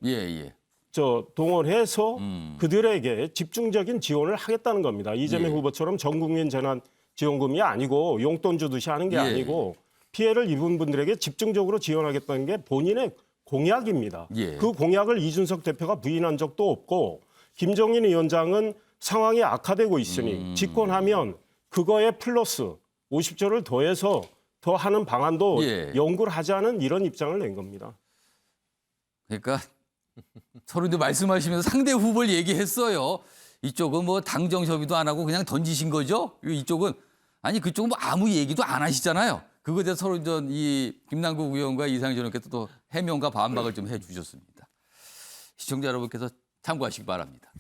동원해서 그들에게 집중적인 지원을 하겠다는 겁니다. 이재명 후보처럼 전국민 재난지원금이 아니고 용돈 주듯이 하는 게 아니고 피해를 입은 분들에게 집중적으로 지원하겠다는 게 본인의 공약입니다. 그 공약을 이준석 대표가 부인한 적도 없고 김종인 위원장은 상황이 악화되고 있으니 집권하면 그거에 플러스 50조를 더해서 더 하는 방안도 연구를 하자는 이런 입장을 낸 겁니다. 그러니까 서로도 말씀하시면서 상대 후보를 얘기했어요. 이쪽은 뭐 당정 협의도 안 하고 그냥 던지신 거죠. 이쪽은 아니 그쪽은 뭐 아무 얘기도 안 하시잖아요. 그거에 대해서 서로 이 김남국 의원과 이상일 전 의원께서 또 해명과 반박을 좀 해주셨습니다. 시청자 여러분께서 참고하시기 바랍니다.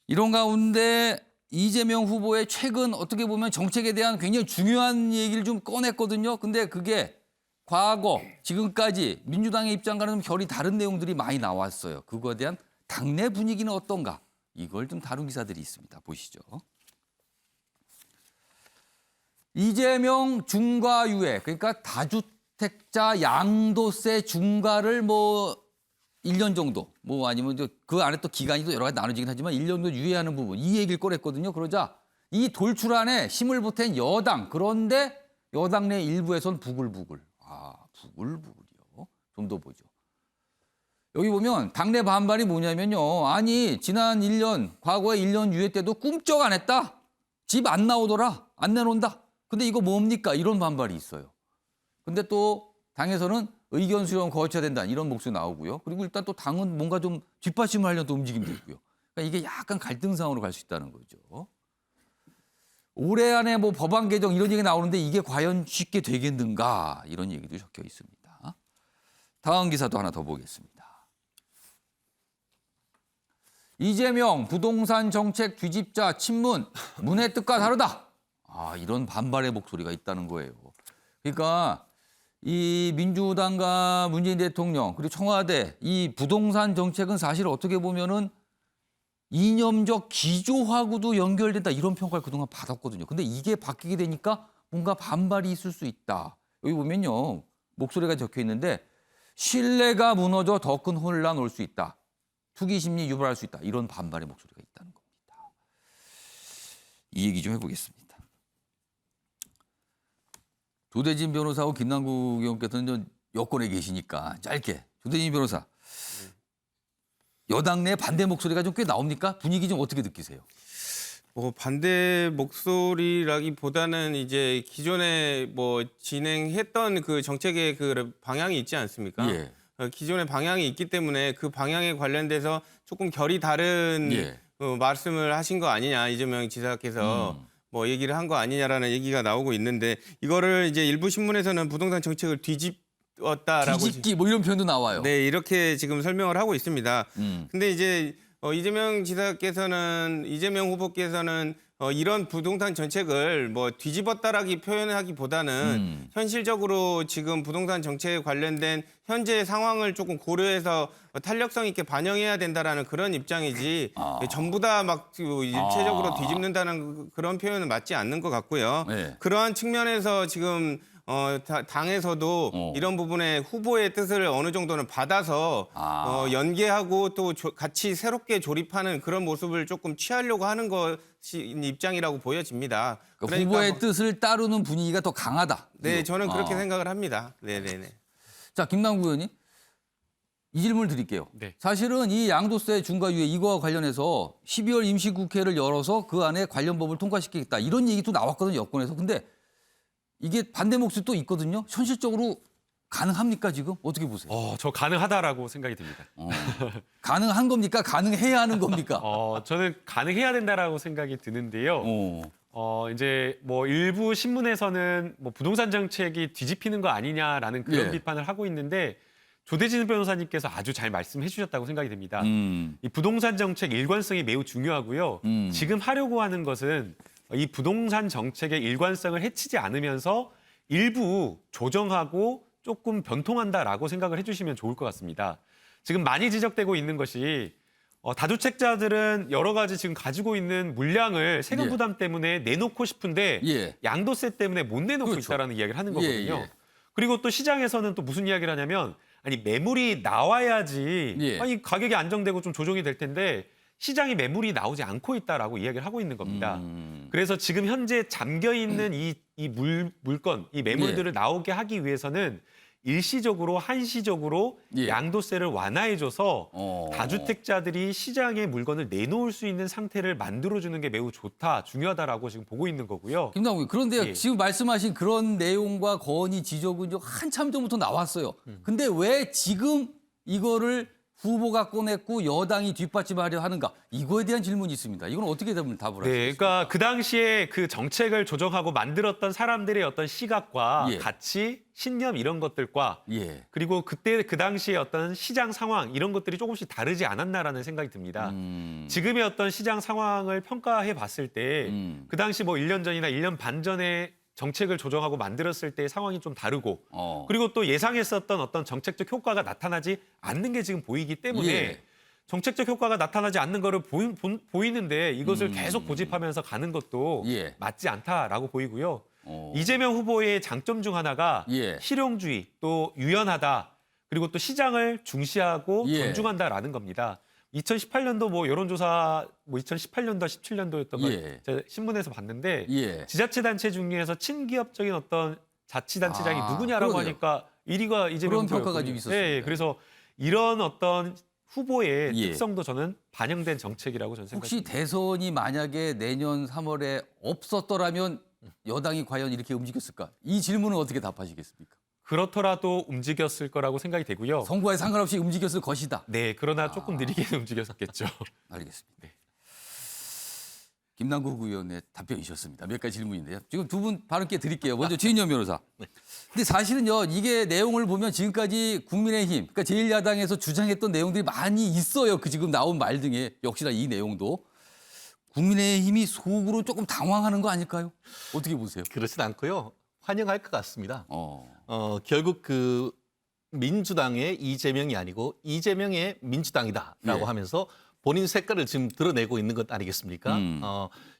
이런 가운데 이재명 후보의 최근 어떻게 보면 정책에 대한 굉장히 중요한 얘기를 좀 꺼냈거든요. 근데 그게 과거, 지금까지 민주당의 입장과는 결이 다른 내용들이 많이 나왔어요. 그거에 대한 당내 분위기는 어떤가? 이걸 좀 다룬 기사들이 있습니다. 보시죠. 이재명 중과유예, 그러니까 다주택자 양도세 중과를 뭐 1년 정도, 뭐 아니면 그 안에 또 기간이 또 여러 가지 나눠지긴 하지만 1년 정도 유예하는 부분, 이 얘기를 꺼냈거든요. 그러자 이 돌출안에 힘을 보탠 여당, 그런데 여당 내 일부에선 부글부글. 부글부글이요. 좀 더 보죠. 여기 보면 당내 반발이 뭐냐면요. 아니 지난 1년, 과거에 1년 유예 때도 꿈쩍 안 했다. 집 안 나오더라. 안 내놓는다. 근데 이거 뭡니까? 이런 반발이 있어요. 근데 또 당에서는 의견 수렴 거쳐야 된다. 이런 목소리 나오고요. 그리고 일단 또 당은 뭔가 좀 뒷받침을 하려는 또 움직임도 있고요. 그러니까 이게 약간 갈등상으로 갈 수 있다는 거죠. 올해 안에 뭐 법안 개정 이런 얘기 나오는데 이게 과연 쉽게 되겠는가 이런 얘기도 적혀 있습니다. 다음 기사도 하나 더 보겠습니다. 이재명 부동산 정책 뒤집자 친문 문의 뜻과 다르다. 이런 반발의 목소리가 있다는 거예요. 그러니까 이 민주당과 문재인 대통령 그리고 청와대 이 부동산 정책은 사실 어떻게 보면은 이념적 기조하고도 연결된다 이런 평가를 그동안 받았거든요. 근데 이게 바뀌게 되니까 뭔가 반발이 있을 수 있다. 여기 보면요. 목소리가 적혀 있는데 신뢰가 무너져 더 큰 혼란 올 수 있다. 투기 심리 유발할 수 있다. 이런 반발의 목소리가 있다는 겁니다. 이 얘기 좀 해보겠습니다. 조대진 변호사하고 김남국 의원께서는 여권에 계시니까 짧게. 조대진 변호사. 여당 내 반대 목소리가 좀 꽤 나옵니까? 분위기 좀 어떻게 느끼세요? 반대 목소리라기보다는 이제 기존에 뭐 진행했던 그 정책의 그 방향이 있지 않습니까? 예. 기존의 방향이 있기 때문에 그 방향에 관련돼서 조금 결이 다른 예. 말씀을 하신 거 아니냐 이재명 지사께서 뭐 얘기를 한 거 아니냐라는 얘기가 나오고 있는데 이거를 이제 일부 신문에서는 부동산 정책을 뒤집었다라고 뒤집기 뭐 이런 표현도 나와요. 네, 이렇게 지금 설명을 하고 있습니다. 근데 이제 이재명 후보께서는 이런 부동산 정책을 뭐 뒤집었다라기 표현하기보다는 현실적으로 지금 부동산 정책에 관련된 현재 상황을 조금 고려해서 탄력성 있게 반영해야 된다라는 그런 입장이지 전부 다 막 일체적으로 뒤집는다는 그런 표현은 맞지 않는 것 같고요. 네. 그러한 측면에서 지금 당에서도 이런 부분에 후보의 뜻을 어느 정도는 받아서 연계하고 또 같이 새롭게 조립하는 그런 모습을 조금 취하려고 하는 것이 입장이라고 보여집니다. 그러니까 후보의 뜻을 따르는 분위기가 더 강하다. 네, 저는 그렇게 생각을 합니다. 네네네. 자, 김남국 의원님. 이 질문을 드릴게요. 네. 사실은 이 양도세 중과유예 이거와 관련해서 12월 임시국회를 열어서 그 안에 관련 법을 통과시키겠다. 이런 얘기도 나왔거든요, 여권에서. 근데 이게 반대 목소리 또 있거든요. 현실적으로 가능합니까 지금? 어떻게 보세요? 저 가능하다라고 생각이 듭니다. 가능한 겁니까? 가능해야 하는 겁니까? 저는 가능해야 된다라고 생각이 드는데요. 이제 뭐 일부 신문에서는 뭐 부동산 정책이 뒤집히는 거 아니냐라는 그런 비판을 하고 있는데 조대진 변호사님께서 아주 잘 말씀해 주셨다고 생각이 됩니다. 이 부동산 정책 일관성이 매우 중요하고요. 지금 하려고 하는 것은 이 부동산 정책의 일관성을 해치지 않으면서 일부 조정하고 조금 변통한다라고 생각을 해주시면 좋을 것 같습니다. 지금 많이 지적되고 있는 것이 다주택자들은 여러 가지 지금 가지고 있는 물량을 세금 부담 때문에 내놓고 싶은데 양도세 때문에 못 내놓고 있다라는 이야기를 하는 거거든요. 그리고 또 시장에서는 또 무슨 이야기를 하냐면 아니 매물이 나와야지 아니 가격이 안정되고 좀 조정이 될 텐데 시장이 매물이 나오지 않고 있다라고 이야기를 하고 있는 겁니다. 그래서 지금 현재 잠겨 있는 이 물건, 이 매물들을 나오게 하기 위해서는 일시적으로 한시적으로 양도세를 완화해줘서 다주택자들이 시장에 물건을 내놓을 수 있는 상태를 만들어주는 게 매우 좋다, 중요하다라고 지금 보고 있는 거고요. 김남국 그런데 지금 말씀하신 그런 내용과 건의 지적은 한참 전부터 나왔어요. 근데 왜 지금 이거를 후보가 꺼냈고 여당이 뒷받침하려 하는가? 이거에 대한 질문이 있습니다. 이건 어떻게 답을 하시겠습니까? 그러니까 그 당시에 그 정책을 조정하고 만들었던 사람들의 어떤 시각과 가치, 신념 이런 것들과 그리고 그때 그 당시에 어떤 시장 상황 이런 것들이 조금씩 다르지 않았나라는 생각이 듭니다. 지금의 어떤 시장 상황을 평가해 봤을 때 그 당시 뭐 1년 전이나 1년 반 전에 정책을 조정하고 만들었을 때의 상황이 좀 다르고 그리고 또 예상했었던 어떤 정책적 효과가 나타나지 않는 게 지금 보이기 때문에 정책적 효과가 나타나지 않는 거를 보이는데 이것을 계속 고집하면서 가는 것도 맞지 않다라고 보이고요. 이재명 후보의 장점 중 하나가 실용주의 또 유연하다 그리고 또 시장을 중시하고 존중한다라는 겁니다. 2018년도 뭐 여론조사 2018년도 17년도였던 걸 제가 신문에서 봤는데 지자체 단체 중에서 친기업적인 어떤 자치단체장이 누구냐라고 하니까 1위가 이재명 그런 평가가 좀 있었어요. 그래서 이런 어떤 후보의 특성도 저는 반영된 정책이라고 저는 혹시 생각합니다. 대선이 만약에 내년 3월에 없었더라면 여당이 과연 이렇게 움직였을까? 이 질문은 어떻게 답하시겠습니까? 그렇더라도 움직였을 거라고 생각이 되고요. 선거에 상관없이 움직였을 것이다. 네, 그러나 조금 느리게 움직였었겠죠. 알겠습니다. 김남국 의원의 답변이셨습니다. 몇 가지 질문인데요. 지금 두 분 발언께 드릴게요. 먼저 최인영 변호사. 근데 사실은요, 이게 내용을 보면 지금까지 국민의힘, 그러니까 제1야당에서 주장했던 내용들이 많이 있어요. 그 지금 나온 말 등에 역시나 이 내용도. 국민의힘이 속으로 조금 당황하는 거 아닐까요? 어떻게 보세요? 그렇진 않고요. 환영할 것 같습니다. 결국 그 민주당의 이재명이 아니고 이재명의 민주당이다라고 예. 하면서 본인 색깔을 지금 드러내고 있는 것 아니겠습니까?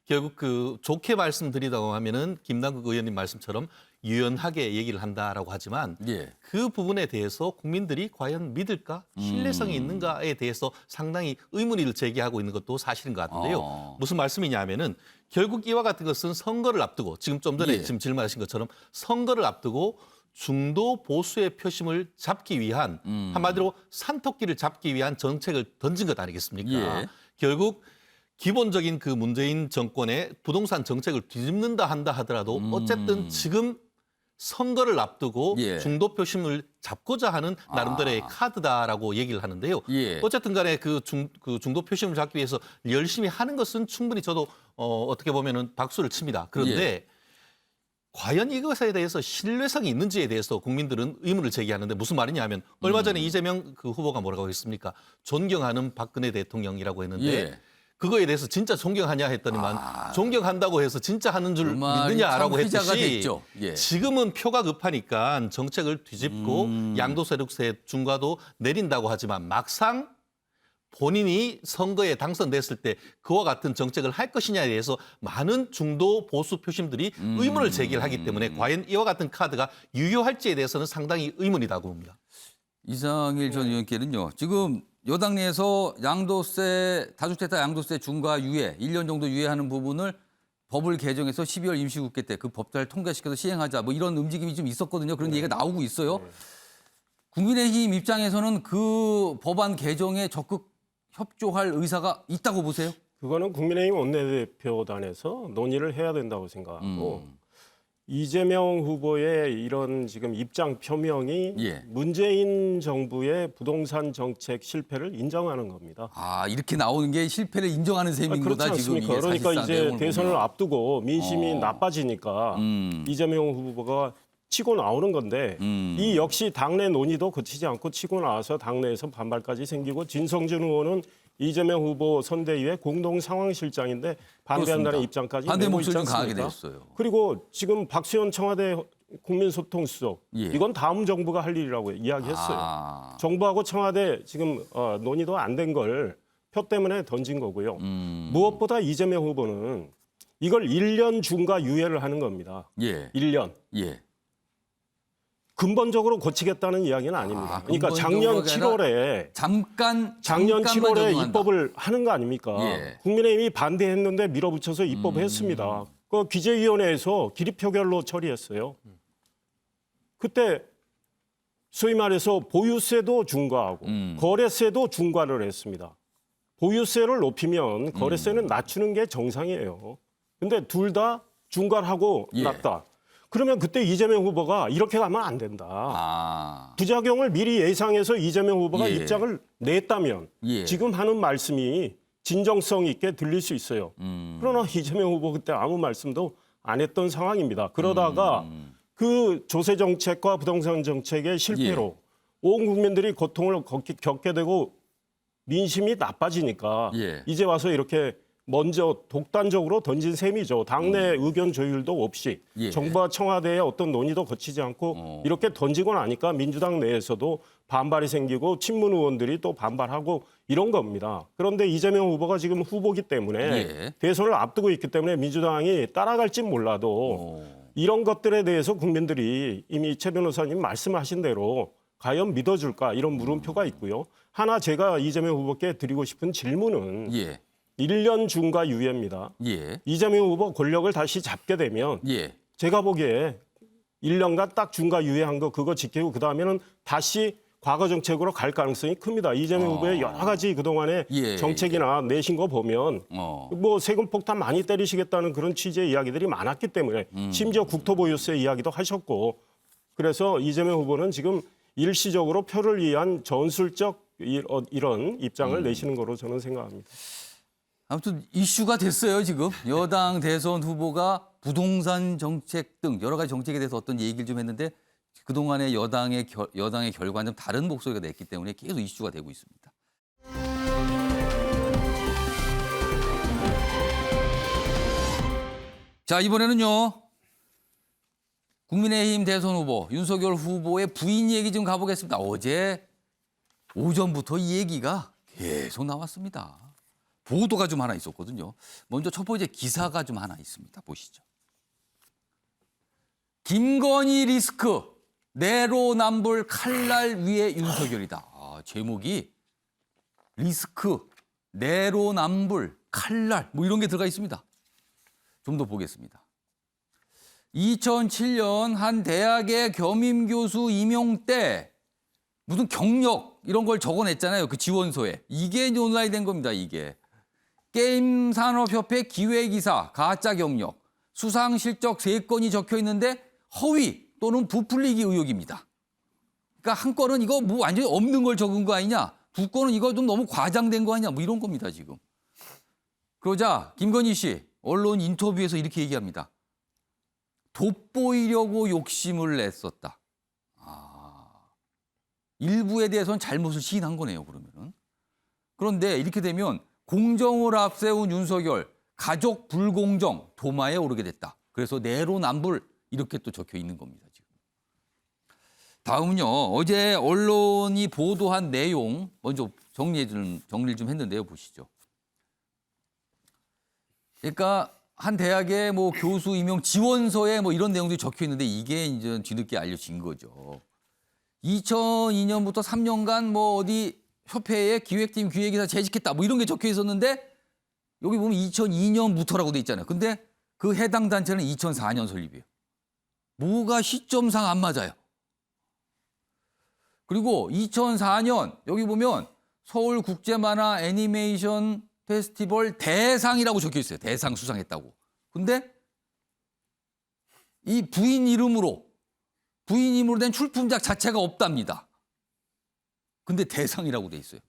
결국 그 좋게 말씀드리다고 하면은 김남국 의원님 말씀처럼 유연하게 얘기를 한다라고 하지만 예. 그 부분에 대해서 국민들이 과연 믿을까? 신뢰성이 있는가에 대해서 상당히 의문을 제기하고 있는 것도 사실인 것 같은데요. 무슨 말씀이냐면은 결국 이와 같은 것은 선거를 앞두고 지금 좀 전에 예. 지금 질문하신 것처럼 선거를 앞두고 중도 보수의 표심을 잡기 위한 한마디로 산토끼를 잡기 위한 정책을 던진 것 아니겠습니까? 예. 결국 기본적인 그 문재인 정권의 부동산 정책을 뒤집는다 한다 하더라도 어쨌든 지금 선거를 앞두고 예. 중도 표심을 잡고자 하는 나름대로의 카드다라고 얘기를 하는데요. 예. 어쨌든 간에 그 중도 표심을 잡기 위해서 열심히 하는 것은 충분히 저도 어떻게 보면은 박수를 칩니다. 그런데 예. 과연 이것에 대해서 신뢰성이 있는지에 대해서 국민들은 의문을 제기하는데 무슨 말이냐 하면 얼마 전에 이재명 그 후보가 뭐라고 했습니까? 존경하는 박근혜 대통령이라고 했는데 예. 그거에 대해서 진짜 존경하냐 했더니만 존경한다고 해서 진짜 하는 줄 그 말이 믿느냐라고 참 회자가 했듯이 됐죠. 예. 지금은 표가 급하니까 정책을 뒤집고 양도세력세 중과도 내린다고 하지만 막상 본인이 선거에 당선됐을 때 그와 같은 정책을 할 것이냐에 대해서 많은 중도 보수 표심들이 의문을 제기를 하기 때문에 과연 이와 같은 카드가 유효할지에 대해서는 상당히 의문이라고 봅니다. 이상일 전 의원께는요. 지금 여당 내에서 양도세, 다주택자 양도세 중과 유예, 1년 정도 유예하는 부분을 법을 개정해서 12월 임시국회 때 그 법을 통과시켜서 시행하자 뭐 이런 움직임이 좀 있었거든요. 그런 얘기가 나오고 있어요. 국민의힘 입장에서는 그 법안 개정에 적극 협조할 의사가 있다고 보세요? 그거는 국민의힘 원내대표단에서 논의를 해야 된다고 생각하고 이재명 후보의 이런 지금 입장 표명이 예. 문재인 정부의 부동산 정책 실패를 인정하는 겁니다. 아, 이렇게 나오는 게 실패를 인정하는 셈인 그렇지 거다 지금 이게 않습니까? 그러니까 사실상 이제 내용을 대선을 보면. 앞두고 민심이 나빠지니까 이재명 후보가 치고 나오는 건데 이 역시 당내 논의도 거치지 않고 치고 나와서 당내에서 반발까지 생기고 진성준 의원은 이재명 후보 선대위의 공동 상황실장인데 반대한다는 그렇습니다. 입장까지 반대 내고 목소리 있지 좀 강하게 않습니까? 됐어요. 그리고 지금 박수현 청와대 국민소통수석 예. 이건 다음 정부가 할 일이라고 이야기했어요. 정부하고 청와대 지금 논의도 안 된 걸 표 때문에 던진 거고요. 무엇보다 이재명 후보는 이걸 1년 중과 유예를 하는 겁니다. 예. 1년. 예. 근본적으로 고치겠다는 이야기는 아닙니다. 그러니까 작년 근본적으로 7월에 작년 작년 7월에 적용한다. 입법을 하는 거 아닙니까? 예. 국민의힘이 반대했는데 밀어붙여서 입법했습니다. 그 기재위원회에서 기립 표결로 처리했어요. 그때 소위 말해서 보유세도 중과하고 거래세도 중과를 했습니다. 보유세를 높이면 거래세는 낮추는 게 정상이에요. 근데 둘 다 중과를 하고 예. 놨다. 그러면 그때 이재명 후보가 이렇게 가면 안 된다. 부작용을 미리 예상해서 이재명 후보가 예. 입장을 냈다면 예. 지금 하는 말씀이 진정성 있게 들릴 수 있어요. 그러나 이재명 후보 그때 아무 말씀도 안 했던 상황입니다. 그러다가 그 조세 정책과 부동산 정책의 실패로 온 국민들이 고통을 겪게 되고 민심이 나빠지니까 예. 이제 와서 이렇게 먼저 독단적으로 던진 셈이죠. 당내 의견 조율도 없이 예. 정부와 청와대의 어떤 논의도 거치지 않고 이렇게 던지고 나니까 민주당 내에서도 반발이 생기고 친문 의원들이 또 반발하고 이런 겁니다. 그런데 이재명 후보가 지금 후보기 때문에 예. 대선을 앞두고 있기 때문에 민주당이 따라갈지 몰라도 이런 것들에 대해서 국민들이 이미 최 변호사님 말씀하신 대로 과연 믿어줄까 이런 물음표가 있고요. 하나 제가 이재명 후보께 드리고 싶은 질문은 예. 1년 중과 유예입니다. 예. 이재명 후보 권력을 다시 잡게 되면 예. 제가 보기에 1년간 딱 중과 유예한 거 그거 지키고 그다음에는 다시 과거 정책으로 갈 가능성이 큽니다. 이재명 후보의 여러 가지 그동안의 예. 정책이나 내신 거 보면 뭐 세금 폭탄 많이 때리시겠다는 그런 취지의 이야기들이 많았기 때문에 심지어 국토보유세 이야기도 하셨고 그래서 이재명 후보는 지금 일시적으로 표를 위한 전술적 이런 입장을 내시는 거로 저는 생각합니다. 아무튼 이슈가 됐어요, 지금. 여당 대선 후보가 부동산 정책 등 여러 가지 정책에 대해서 어떤 얘기를 좀 했는데 그동안의 여당의 결과는 좀 다른 목소리가 냈기 때문에 계속 이슈가 되고 있습니다. 자, 이번에는요. 국민의힘 대선 후보 윤석열 후보의 부인 얘기 좀 가보겠습니다. 어제 오전부터 이 얘기가 계속 나왔습니다. 보도가 좀 하나 있었거든요. 먼저 첫 번째 기사가 좀 하나 있습니다. 보시죠. 김건희 리스크 내로남불 칼날 위에 윤석열이다. 제목이 리스크 내로남불 칼날 뭐 이런 게 들어가 있습니다. 좀 더 보겠습니다. 2007년 한 대학의 겸임 교수 임용 때 무슨 경력 이런 걸 적어냈잖아요. 그 지원서에. 이게 논란이 된 겁니다. 이게. 게임산업협회 기획이사 가짜 경력, 수상 실적 3건이 적혀 있는데 허위 또는 부풀리기 의혹입니다. 그러니까 한 건은 이거 뭐 완전히 없는 걸 적은 거 아니냐. 두 건은 이거 좀 너무 과장된 거 아니냐. 뭐 이런 겁니다. 지금. 그러자 김건희 씨 언론 인터뷰에서 이렇게 얘기합니다. 돋보이려고 욕심을 냈었다. 일부에 대해서는 잘못을 시인한 거네요. 그러면은. 그런데 이렇게 되면 공정을 앞세운 윤석열, 가족 불공정, 도마에 오르게 됐다. 그래서 내로남불 이렇게 또 적혀 있는 겁니다. 지금. 다음은요. 어제 언론이 보도한 내용 먼저 정리를 좀 했는데요. 보시죠. 그러니까 한 대학의 뭐 교수 임용 지원서에 뭐 이런 내용들이 적혀 있는데 이게 이제 뒤늦게 알려진 거죠. 2002년부터 3년간 뭐 어디 협회에 기획팀 기획이사 재직했다 뭐 이런 게 적혀 있었는데 여기 보면 2002년부터라고 돼 있잖아요. 근데 그 해당 단체는 2004년 설립이에요. 뭐가 시점상 안 맞아요. 그리고 2004년 여기 보면 서울국제만화 애니메이션 페스티벌 대상이라고 적혀 있어요. 대상 수상했다고. 근데 이 부인 이름으로 된 출품작 자체가 없답니다. 근데 대상이라고 돼 있어요.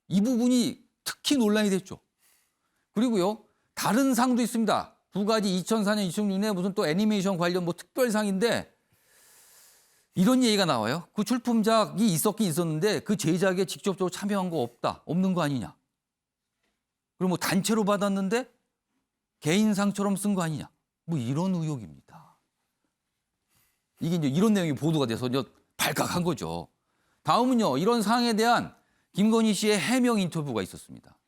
이 부분이 특히 논란이 됐죠. 그리고요. 다른 상도 있습니다. 두 가지 2004년, 2006년에 무슨 또 애니메이션 관련 뭐 특별상인데 이런 얘기가 나와요. 그 출품작이 있었긴 있었는데 그 제작에 직접적으로 참여한 거 없는 거 아니냐. 그럼 뭐 단체로 받았는데 개인상처럼 쓴 거 아니냐. 뭐 이런 의혹입니다. 이게 이제 이런 내용이 보도가 돼서 이제 발각한 거죠. 다음은요. 이런 사항에 대한 김건희 씨의 해명 인터뷰가 있었습니다.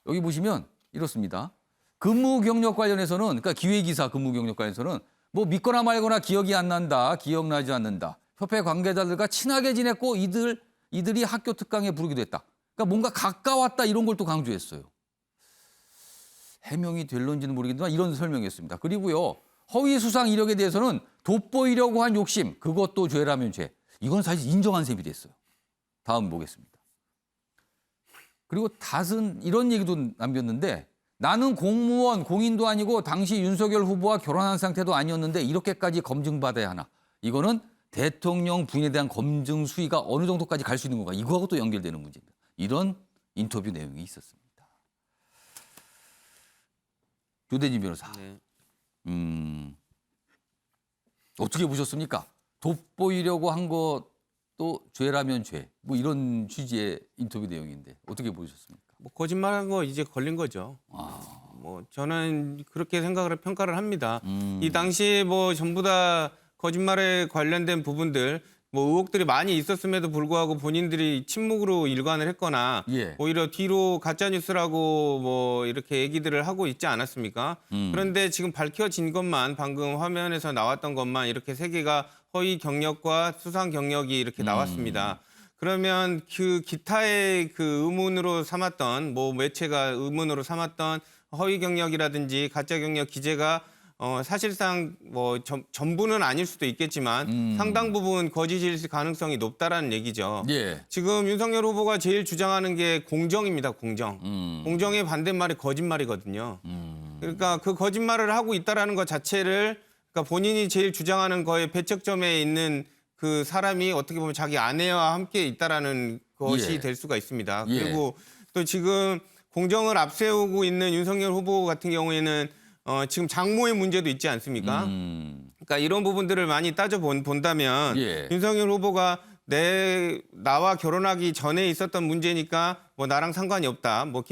여기 보시면 이렇습니다. 근무 경력 관련해서는 그러니까 기획이사 근무 경력 관련해서는 뭐 믿거나 말거나 기억이 안 난다. 기억나지 않는다. 협회 관계자들과 친하게 지냈고 이들이 학교 특강에 부르기도 했다. 그러니까 뭔가 가까웠다 이런 걸 또 강조했어요. 해명이 될런지는 모르겠지만 이런 설명이었습니다. 그리고요. 허위 수상 이력에 대해서는 돋보이려고 한 욕심 그것도 죄라면 죄. 이건 사실 인정한 셈이 됐어요. 다음 보겠습니다. 그리고 닷은 이런 얘기도 남겼는데 나는 공무원, 공인도 아니고 당시 윤석열 후보와 결혼한 상태도 아니었는데 이렇게까지 검증받아야 하나. 이거는 대통령 부인에 대한 검증 수위가 어느 정도까지 갈 수 있는 건가. 이거하고 또 연결되는 문제입니다. 이런 인터뷰 내용이 있었습니다. 조대진 변호사. 네. 어떻게 보셨습니까? 돋보이려고 한 것도 죄라면 죄. 뭐 이런 취지의 인터뷰 내용인데 어떻게 보셨습니까? 뭐 거짓말한 거 이제 걸린 거죠. 뭐 저는 그렇게 평가를 합니다. 이 당시에 뭐 전부 다 거짓말에 관련된 부분들 뭐 의혹들이 많이 있었음에도 불구하고 본인들이 침묵으로 일관을 했거나 오히려 뒤로 가짜 뉴스라고 뭐 이렇게 얘기들을 하고 있지 않았습니까? 그런데 지금 밝혀진 것만 방금 화면에서 나왔던 것만 이렇게 3개가 허위 경력과 수상 경력이 이렇게 나왔습니다. 그러면 그 기타의 그 의문으로 삼았던 뭐 매체가 의문으로 삼았던 허위 경력이라든지 가짜 경력 기재가 사실상 뭐 전부는 아닐 수도 있겠지만 상당 부분 거짓일 가능성이 높다라는 얘기죠. 지금 윤석열 후보가 제일 주장하는 게 공정입니다. 공정. 공정의 반대말이 거짓말이거든요. 그러니까 그 거짓말을 하고 있다라는 것 자체를 그러니까 본인이 제일 주장하는 거의 배척점에 있는 그 사람이 어떻게 보면 자기 아내와 함께 있다라는 것이 될 수가 있습니다. 그리고 또 지금 공정을 앞세우고 있는 윤석열 후보 같은 경우에는 지금 장모의 문제도 있지 않습니까? 그러니까 이런 부분들을 많이 따져본다면 예. 윤석열 후보가 나와 결혼하기 전에 있었던 문제니까 뭐 나랑 상관이 없다. 뭐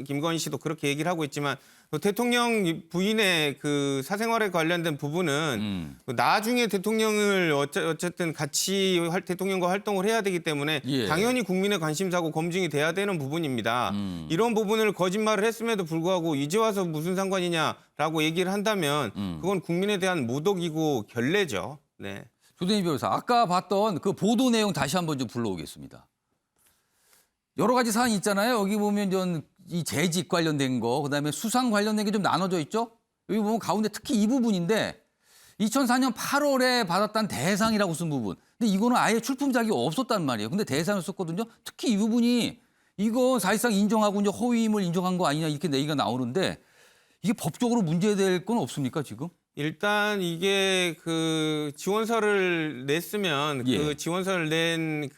김건희 씨도 그렇게 얘기를 하고 있지만 대통령 부인의 그 사생활에 관련된 부분은 나중에 대통령을 어쨌든 같이 대통령과 활동을 해야 되기 때문에 예. 당연히 국민의 관심사고 검증이 돼야 되는 부분입니다. 이런 부분을 거짓말을 했음에도 불구하고 이제 와서 무슨 상관이냐라고 얘기를 한다면 그건 국민에 대한 모독이고 결례죠. 네. 조대인 변호사, 아까 봤던 그 보도 내용 다시 한번 좀 불러오겠습니다. 여러 가지 사안이 있잖아요. 여기 보면 이 재직 관련된 거, 그다음에 수상 관련된 게 좀 나눠져 있죠. 여기 보면 가운데 특히 이 부분인데 2004년 8월에 받았던 대상이라고 쓴 부분. 근데 이거는 아예 출품작이 없었단 말이에요. 근데 대상을 썼거든요. 특히 이 부분이 이거 사실상 인정하고 이제 허위임을 인정한 거 아니냐 이렇게 얘기가 나오는데 이게 법적으로 문제될 건 없습니까 지금? 일단 이게 지원서를 냈으면 그 지원서를 낸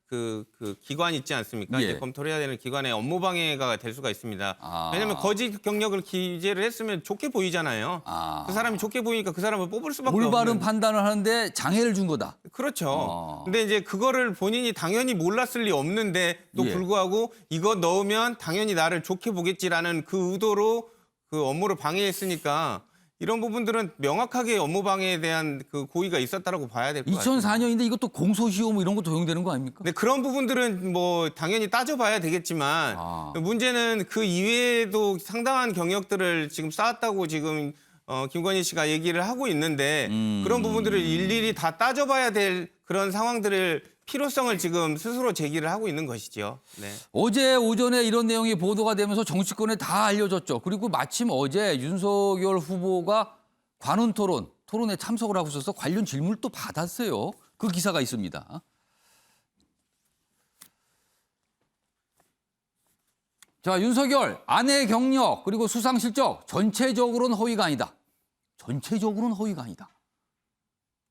그 기관 있지 않습니까? 이제 검토를 해야 되는 기관의 업무 방해가 될 수가 있습니다. 왜냐하면 거짓 경력을 기재를 했으면 좋게 보이잖아요. 그 사람이 좋게 보이니까 그 사람을 뽑을 수밖에 없는. 올바른 판단을 하는데 장애를 준 거다. 그렇죠. 근데 이제 그거를 본인이 당연히 몰랐을 리 없는데 또 불구하고 이거 넣으면 당연히 나를 좋게 보겠지라는 그 의도로 그 업무를 방해했으니까 이런 부분들은 명확하게 업무 방해에 대한 그 고의가 있었다라고 봐야 될 것 같아요. 2004년인데 이것도 공소시효 뭐 이런 것도 적용되는 거 아닙니까? 네, 그런 부분들은 뭐 당연히 따져봐야 되겠지만 문제는 그 이외에도 상당한 경력들을 지금 쌓았다고 지금 김건희 씨가 얘기를 하고 있는데 그런 부분들을 일일이 다 따져봐야 될 그런 상황들을 필요성을 지금 스스로 제기를 하고 있는 것이죠. 네. 어제 오전에 이런 내용이 보도가 되면서 정치권에 다 알려졌죠. 그리고 마침 어제 윤석열 후보가 관훈 토론에 참석을 하고 있어서 관련 질문을 또 받았어요. 그 기사가 있습니다. 자, 윤석열 아내 경력 그리고 수상 실적 전체적으로는 허위가 아니다. 전체적으로는 허위가 아니다.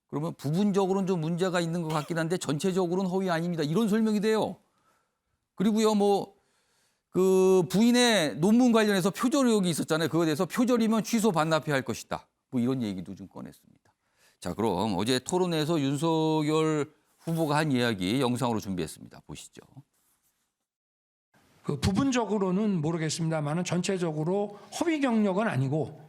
그러면 부분적으로는 좀 문제가 있는 것 같긴 한데 전체적으로는 허위 아닙니다. 이런 설명이 돼요. 그리고요, 그 부인의 논문 관련해서 표절 의혹이 있었잖아요. 그거에 대해서 표절이면 취소 반납해야 할 것이다. 뭐 이런 얘기도 좀 꺼냈습니다. 자, 그럼 어제 토론회에서 윤석열 후보가 한 이야기 영상으로 준비했습니다. 보시죠. 그 부분적으로는 모르겠습니다만은 전체적으로 허위 경력은 아니고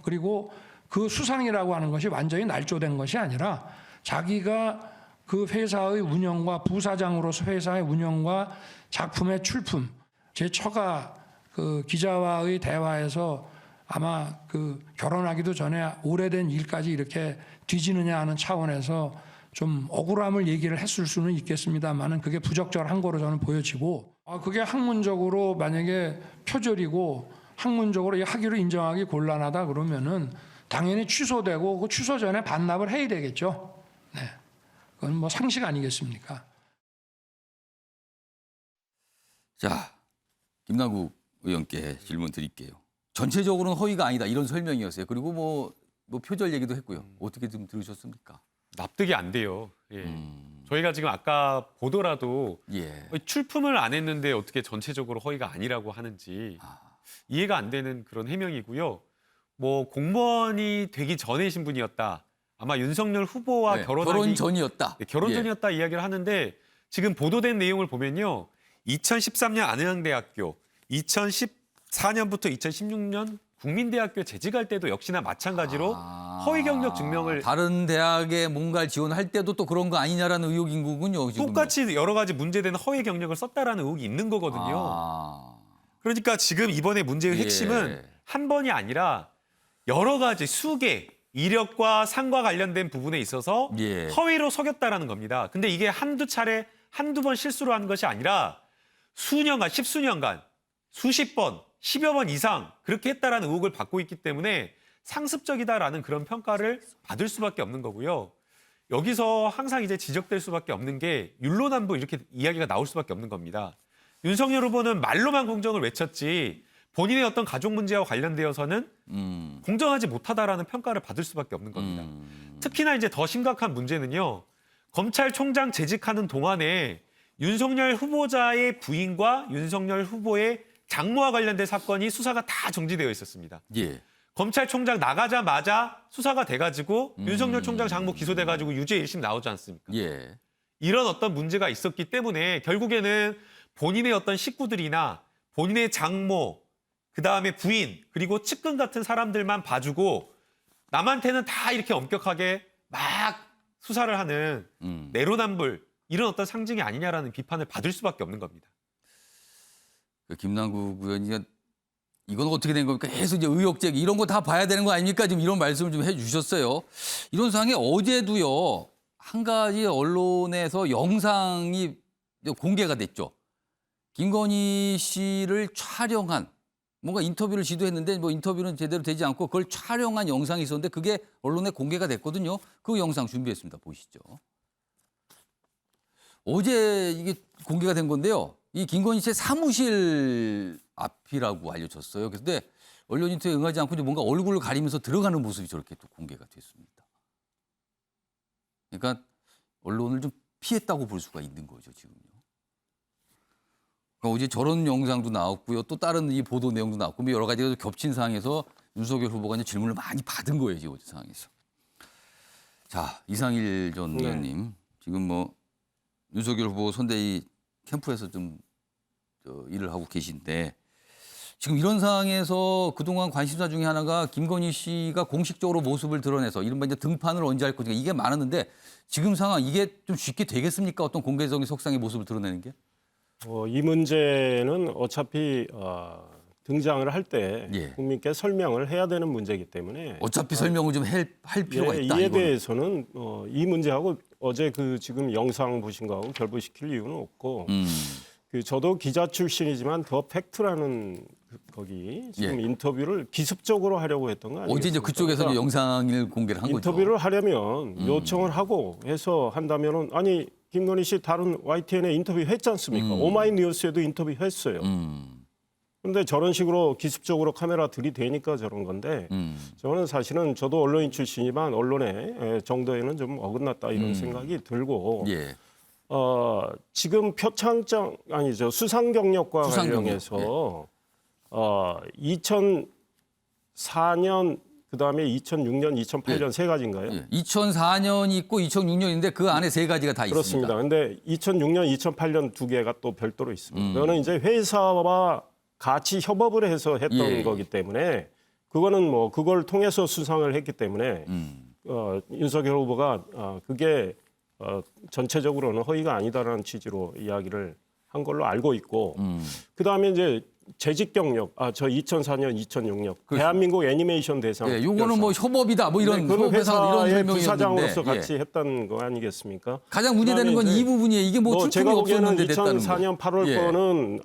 그리고 그 수상이라고 하는 것이 완전히 날조된 것이 아니라 자기가 그 회사의 운영과 부사장으로서 회사의 운영과 작품의 출품, 제 처가 그 기자와의 대화에서 아마 그 결혼하기도 전에 오래된 일까지 이렇게 뒤지느냐 하는 차원에서 좀 억울함을 얘기를 했을 수는 있겠습니다만은 그게 부적절한 거로 저는 보여지고 그게 학문적으로 만약에 표절이고 학문적으로 이 학위로 인정하기 곤란하다 그러면은 당연히 취소되고 그 취소 전에 반납을 해야 되겠죠. 네, 그건 뭐 상식 아니겠습니까? 자, 김남국 의원께 질문 드릴게요. 전체적으로는 허위가 아니다 이런 설명이었어요. 그리고 뭐 표절 얘기도 했고요. 어떻게 좀 들으셨습니까? 납득이 안 돼요. 예. 저희가 지금 아까 보더라도 출품을 안 했는데 어떻게 전체적으로 허위가 아니라고 하는지 이해가 안 되는 그런 해명이고요. 뭐 공무원이 되기 전에 신분이었다. 아마 윤석열 후보와 결혼 전이었다. 결혼 전이었다 이야기를 하는데 지금 보도된 내용을 보면요. 2013년 안흥대학교, 2014년부터 2016년 국민대학교 재직할 때도 역시나 마찬가지로 허위 경력 증명을 다른 대학에 뭔가를 지원할 때도 또 그런 거 아니냐라는 의혹인 거군요. 지금. 똑같이 여러 가지 문제되는 허위 경력을 썼다라는 의혹이 있는 거거든요. 그러니까 지금 이번에 문제의 핵심은 한 번이 아니라 여러 가지 수개, 이력과 상과 관련된 부분에 있어서 허위로 속였다라는 겁니다. 근데 이게 한두 차례, 한두 번 실수로 한 것이 아니라 수년간, 십수년간, 수십 번, 10여 번 이상 그렇게 했다라는 의혹을 받고 있기 때문에 상습적이다라는 그런 평가를 받을 수밖에 없는 거고요. 여기서 항상 이제 지적될 수밖에 없는 게 율로남부 이렇게 이야기가 나올 수밖에 없는 겁니다. 윤석열 후보는 말로만 공정을 외쳤지 본인의 어떤 가족 문제와 관련되어서는 공정하지 못하다라는 평가를 받을 수밖에 없는 겁니다. 특히나 이제 더 심각한 문제는요. 검찰총장 재직하는 동안에 윤석열 후보자의 부인과 윤석열 후보의 장모와 관련된 사건이 수사가 다 정지되어 있었습니다. 예. 검찰총장 나가자마자 수사가 돼가지고 윤석열 총장 장모 기소돼가지고 유죄 1심 나오지 않습니까? 예. 이런 어떤 문제가 있었기 때문에 결국에는 본인의 어떤 식구들이나 본인의 장모, 그다음에 부인, 그리고 측근 같은 사람들만 봐주고 남한테는 다 이렇게 엄격하게 막 수사를 하는 내로남불 이런 어떤 상징이 아니냐라는 비판을 받을 수밖에 없는 겁니다. 김남국 의원이 이건 어떻게 된 겁니까? 계속 이제 의혹 제기 이런 거 다 봐야 되는 거 아닙니까? 지금 이런 말씀을 좀 해주셨어요. 이런 상황에 어제도요 한 가지 언론에서 영상이 공개가 됐죠. 김건희 씨를 촬영한 뭔가 인터뷰를 시도했는데 뭐 인터뷰는 제대로 되지 않고 그걸 촬영한 영상이 있었는데 그게 언론에 공개가 됐거든요. 그 영상 준비했습니다. 보시죠. 어제 이게 공개가 된 건데요. 이 김건희 씨의 사무실 앞이라고 알려졌어요. 그런데 언론 인터뷰에 응하지 않고 이제 뭔가 얼굴을 가리면서 들어가는 모습이 저렇게 또 공개가 됐습니다. 그러니까 언론을 좀 피했다고 볼 수가 있는 거죠, 지금요. 그러니까 어제 저런 영상도 나왔고요. 또 다른 이 보도 내용도 나왔고 뭐 여러 가지가 겹친 상황에서 윤석열 후보가 이제 질문을 많이 받은 거예요, 지금 어제 상황에서. 자, 이상일 전 의원님. 지금 뭐 윤석열 후보 선대위 캠프에서 좀 일을 하고 계신데 지금 이런 상황에서 그동안 관심사 중에 하나가 김건희 씨가 공식적으로 모습을 드러내서 이른바 이제 등판을 언제 할 것인가 이게 많았는데 지금 상황 이게 좀 쉽게 되겠습니까? 어떤 공개적인 속상의 모습을 드러내는 게? 이 문제는 어차피 등장을 할 때 국민께 설명을 해야 되는 문제이기 때문에 어차피 설명을 좀 할 필요가 있다. 이에 이거는. 대해서는 이 문제하고 어제 그 지금 영상 보신 거하고 결부시킬 이유는 없고 저도 기자 출신이지만 더 팩트라는 거기 지금 인터뷰를 기습적으로 하려고 했던 거 아니에요? 어제 이제 그쪽에서 이제 영상을 공개를 한 거죠. 인터뷰를 하려면 요청을 하고 해서 한다면은 아니 김건희 씨 다른 YTN에 인터뷰 했지 않습니까? 오마이뉴스에도 인터뷰 했어요. 그런데 저런 식으로 기습적으로 카메라 들이대니까 저런 건데 저는 사실은 저도 언론인 출신이지만 언론의 정도에는 좀 어긋났다 이런 생각이 들고 지금 표창장 아니죠 수상경력과 관련해서 2004년 그다음에 2006년, 2008년 세 가지인가요? 2004년이 있고 2006년인데 그 안에 세 가지가 다 있습니다. 그렇습니다. 근데 2006년, 2008년 두 개가 또 별도로 있습니다. 그거는 이제 회사와 같이 협업을 해서 했던 거기 때문에 그거는 뭐 그걸 통해서 수상을 했기 때문에 윤석열 후보가 그게 전체적으로는 허위가 아니다라는 취지로 이야기를 한 걸로 알고 있고 그다음에 이제 재직 경력, 저 2004년, 2006년 대한민국 애니메이션 대상. 요거는 뭐 협업이다, 뭐 이런 그 회사의 이런 부사장으로서 같이 했던 거 아니겠습니까? 가장 문제되는 건 이 부분이에요. 이게 뭐 제가 보기에는 없었는데 됐다는 2004년 8월 거는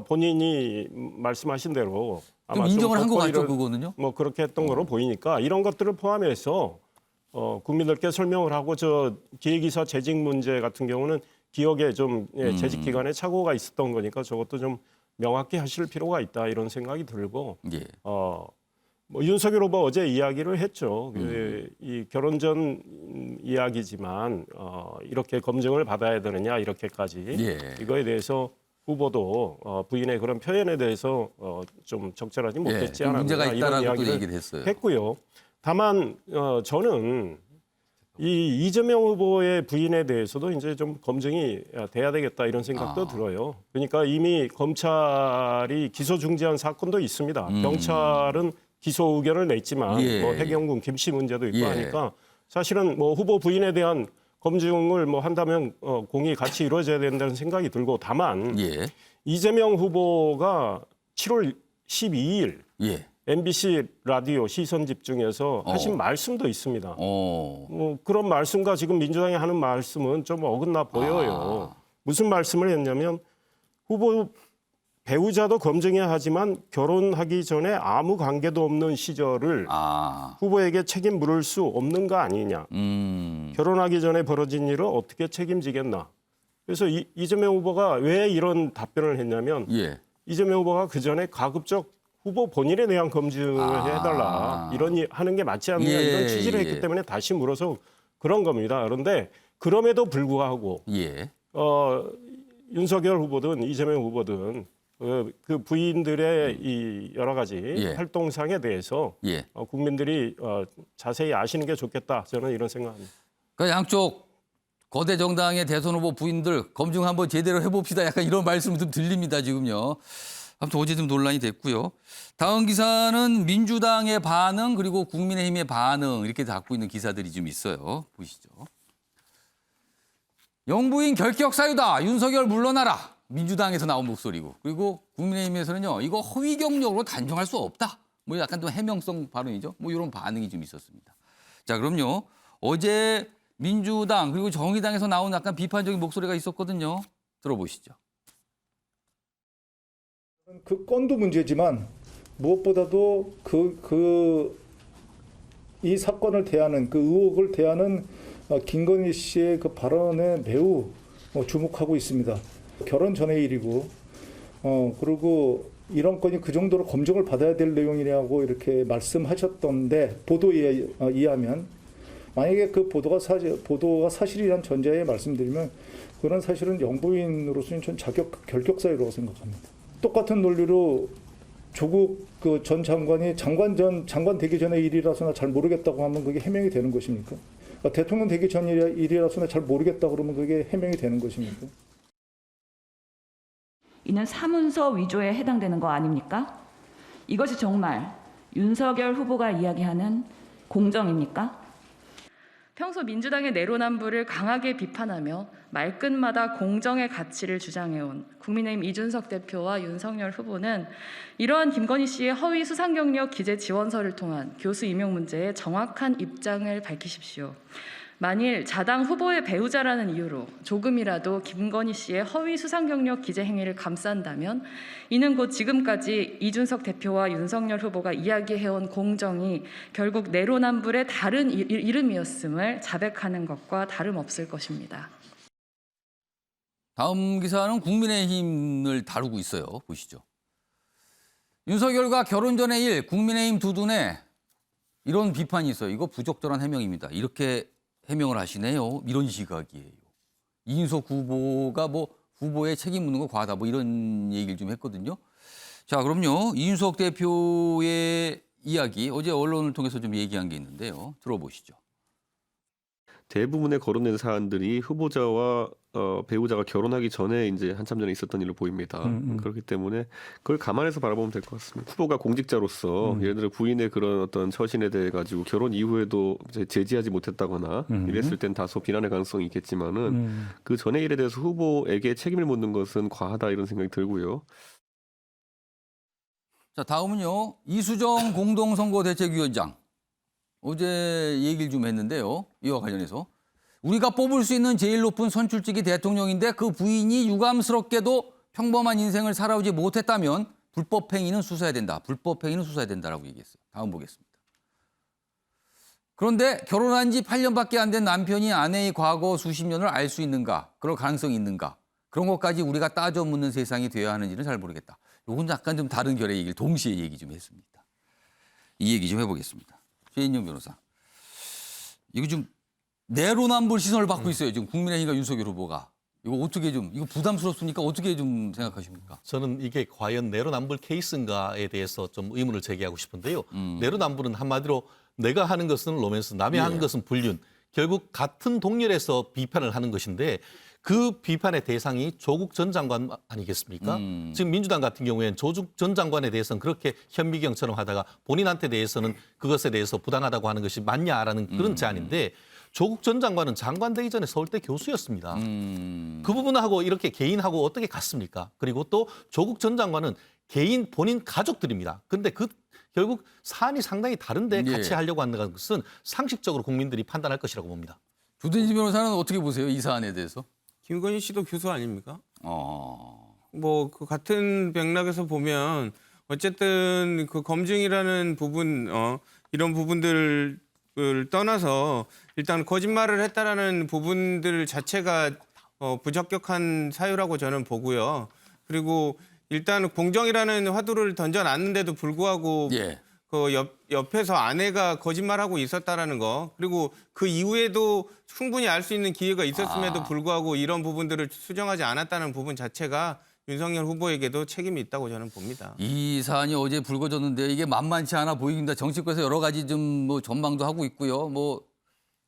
본인이 말씀하신 대로 아마 인정을 한 것 같죠, 그거는요? 뭐 그렇게 했던 거로 보이니까 이런 것들을 포함해서 국민들께 설명을 하고 저 기획이사 재직 문제 같은 경우는 기억에 좀 재직 기간에 착오가 있었던 거니까 저것도 좀 명확히 하실 필요가 있다 이런 생각이 들고 뭐 윤석열 후보 어제 이야기를 했죠. 이 결혼 전 이야기지만 이렇게 검증을 받아야 되느냐 이렇게까지 이거에 대해서 후보도 부인의 그런 표현에 대해서 좀 적절하지 못했지 않았나 문제가 이런 있다라고 또 이야기를 했어요. 했고요. 다만 저는 이 이재명 후보의 부인에 대해서도 이제 좀 검증이 돼야 되겠다 이런 생각도 들어요. 그러니까 이미 검찰이 기소 중지한 사건도 있습니다. 경찰은 기소 의견을 냈지만 뭐 해경군 김씨 문제도 있고 하니까 사실은 뭐 후보 부인에 대한 검증을 뭐 한다면 공이 같이 이루어져야 된다는 생각이 들고 다만 이재명 후보가 7월 12일 MBC 라디오 시선 집중에서 하신 말씀도 있습니다. 그런 말씀과 지금 민주당이 하는 말씀은 좀 어긋나 보여요. 무슨 말씀을 했냐면 후보 배우자도 검증해야 하지만 결혼하기 전에 아무 관계도 없는 시절을 후보에게 책임 물을 수 없는 거 아니냐. 결혼하기 전에 벌어진 일을 어떻게 책임지겠나. 그래서 이재명 후보가 왜 이런 답변을 했냐면 이재명 후보가 그전에 가급적 후보 본인에 대한 검증을 해달라. 이런 하는 게 맞지 않느냐 이런 취지를 했기 때문에 다시 물어서 그런 겁니다. 그런데 그럼에도 불구하고 윤석열 후보든 이재명 후보든 그 부인들의 이 여러 가지 예. 활동상에 대해서 예. 국민들이 자세히 아시는 게 좋겠다. 저는 이런 생각합니다. 그러니까 양쪽 거대 정당의 대선 후보 부인들 검증 한번 제대로 해봅시다. 약간 이런 말씀 좀 들립니다, 지금요. 아무튼 어제 좀 논란이 됐고요. 다음 기사는 민주당의 반응 그리고 국민의힘의 반응 이렇게 갖고 있는 기사들이 좀 있어요. 보시죠. 영부인 결격 사유다. 윤석열 물러나라. 민주당에서 나온 목소리고. 그리고 국민의힘에서는요. 이거 허위 경력으로 단정할 수 없다. 뭐 약간 좀 해명성 발언이죠. 뭐 이런 반응이 좀 있었습니다. 자, 그럼요. 어제 민주당 그리고 정의당에서 나온 약간 비판적인 목소리가 있었거든요. 들어보시죠. 그 건도 문제지만 무엇보다도 이 사건을 대하는 그 의혹을 대하는 김건희 씨의 그 발언에 매우 주목하고 있습니다. 결혼 전의 일이고 그리고 이런 건이 그 정도로 검증을 받아야 될 내용이라고 이렇게 말씀하셨던데 보도에 의하면 만약에 그 보도가 사실이란 전제에 말씀드리면 그런 사실은 영부인으로서는 전 결격 사유라고 생각합니다. 똑같은 논리로 조국 그 전 장관이 장관 되기 전의 일이라서나 잘 모르겠다고 하면 그게 해명이 되는 것입니까? 대통령 되기 전 일이라서나 잘 모르겠다 그러면 그게 해명이 되는 것입니까? 이는 사문서 위조에 해당되는 거 아닙니까? 이것이 정말 윤석열 후보가 이야기하는 공정입니까? 평소 민주당의 내로남불을 강하게 비판하며 말끝마다 공정의 가치를 주장해온 국민의힘 이준석 대표와 윤석열 후보는 이러한 김건희 씨의 허위 수상 경력 기재 지원서를 통한 교수 임용 문제에 정확한 입장을 밝히십시오. 만일 자당 후보의 배우자라는 이유로 조금이라도 김건희 씨의 허위 수상 경력 기재 행위를 감싼다면 이는 곧 지금까지 이준석 대표와 윤석열 후보가 이야기해온 공정이 결국 내로남불의 다른 이름이었음을 자백하는 것과 다름없을 것입니다. 다음 기사는 국민의힘을 다루고 있어요. 보시죠. 윤석열과 결혼 전의 일, 국민의힘 두 눈에 이런 비판이 있어요. 이거 부적절한 해명입니다. 이렇게 해명을 하시네요. 이런 시각이에요. 이준석 후보가 뭐 후보에 책임 묻는 거 과하다 뭐 이런 얘기를 좀 했거든요. 자, 그럼요. 이준석 대표의 이야기 어제 언론을 통해서 좀 얘기한 게 있는데요. 들어보시죠. 대부분의 거론된 사안들이 후보자와 배우자가 결혼하기 전에 이제 한참 전에 있었던 일로 보입니다. 그렇기 때문에 그걸 감안해서 바라보면 될 것 같습니다. 후보가 공직자로서 예를 들어 부인의 그런 어떤 처신에 대해 가지고 결혼 이후에도 제지하지 못했다거나 이랬을 땐 다소 비난의 가능성이 있겠지만은 그 전의 일에 대해서 후보에게 책임을 묻는 것은 과하다 이런 생각이 들고요. 자, 다음은요. 이수정 공동선거대책위원장. 어제 얘기를 좀 했는데요. 이와 관련해서. 우리가 뽑을 수 있는 제일 높은 선출직이 대통령인데 그 부인이 유감스럽게도 평범한 인생을 살아오지 못했다면 불법행위는 수사해야 된다. 불법행위는 수사해야 된다라고 얘기했어요. 다음 보겠습니다. 그런데 결혼한 지 8년밖에 안 된 남편이 아내의 과거 수십 년을 알 수 있는가? 그럴 가능성이 있는가? 그런 것까지 우리가 따져 묻는 세상이 되어야 하는지는 잘 모르겠다. 이건 약간 좀 다른 결의 얘기를 동시에 얘기 좀 했습니다. 이 얘기 좀 해보겠습니다. 최인영 변호사. 이거 좀 내로남불 시선을 받고 있어요. 지금 국민의힘과 윤석열 후보가. 이거 어떻게 좀, 이거 부담스럽습니까? 어떻게 좀 생각하십니까? 저는 이게 과연 내로남불 케이스인가에 대해서 좀 의문을 제기하고 싶은데요. 내로남불은 한마디로 내가 하는 것은 로맨스, 남이 하는 것은 불륜. 결국 같은 동렬에서 비판을 하는 것인데 그 비판의 대상이 조국 전 장관 아니겠습니까? 지금 민주당 같은 경우에는 조국 전 장관에 대해서는 그렇게 현미경처럼 하다가 본인한테 대해서는 그것에 대해서 부당하다고 하는 것이 맞냐라는 그런 제안인데 조국 전 장관은 장관 되기 전에 서울대 교수였습니다. 그 부분하고 이렇게 개인하고 어떻게 같습니까? 그리고 또 조국 전 장관은 개인 본인 가족들입니다. 그런데 결국 사안이 상당히 다른데 같이 하려고 하는 것은 상식적으로 국민들이 판단할 것이라고 봅니다. 조대진 변호사는 어떻게 보세요? 이 사안에 대해서? 김건희 씨도 교수 아닙니까? 뭐 그 같은 맥락에서 보면 어쨌든 그 검증이라는 부분 이런 부분들을 떠나서 일단 거짓말을 했다라는 부분들 자체가 부적격한 사유라고 저는 보고요. 그리고 일단 공정이라는 화두를 던져놨는데도 불구하고 그 옆에서 아내가 거짓말하고 있었다라는 거 그리고 그 이후에도 충분히 알 수 있는 기회가 있었음에도 불구하고 이런 부분들을 수정하지 않았다는 부분 자체가 윤석열 후보에게도 책임이 있다고 저는 봅니다. 이 사안이 어제 불거졌는데 이게 만만치 않아 보입니다. 정치권에서 여러 가지 좀 뭐 전망도 하고 있고요. 뭐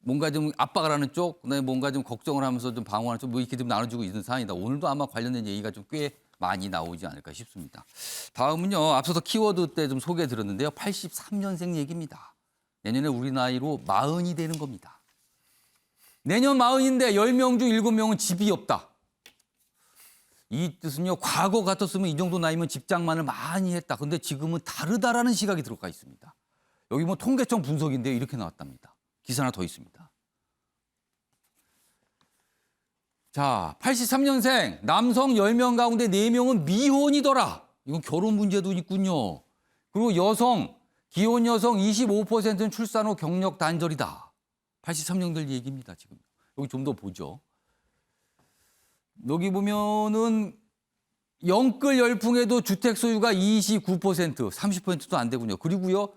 뭔가 좀 압박을 하는 쪽, 그다음에 뭔가 좀 걱정을 하면서 좀 방어하는 쪽, 뭐 이렇게 좀 나눠주고 있는 사안이다. 오늘도 아마 관련된 얘기가 좀 꽤 많이 나오지 않을까 싶습니다. 다음은요, 앞서서 키워드 때 좀 소개해드렸는데요. 83년생 얘기입니다. 내년에 우리 나이로 40이 되는 겁니다. 내년 40인데 10명 중 7명은 집이 없다. 이 뜻은요, 과거 같았으면 이 정도 나이면 집장만을 많이 했다. 근데 지금은 다르다라는 시각이 들어가 있습니다. 여기 뭐 통계청 분석인데요, 이렇게 나왔답니다. 기사 하나 더 있습니다. 자, 83년생 남성 10명 가운데 4명은 미혼이더라. 이건 결혼 문제도 있군요. 그리고 여성, 기혼 여성 25%는 출산 후 경력 단절이다. 83년들 얘기입니다, 지금. 여기 좀 더 보죠. 여기 보면은 영끌 열풍에도 주택 소유가 29%, 30%도 안 되군요. 그리고요,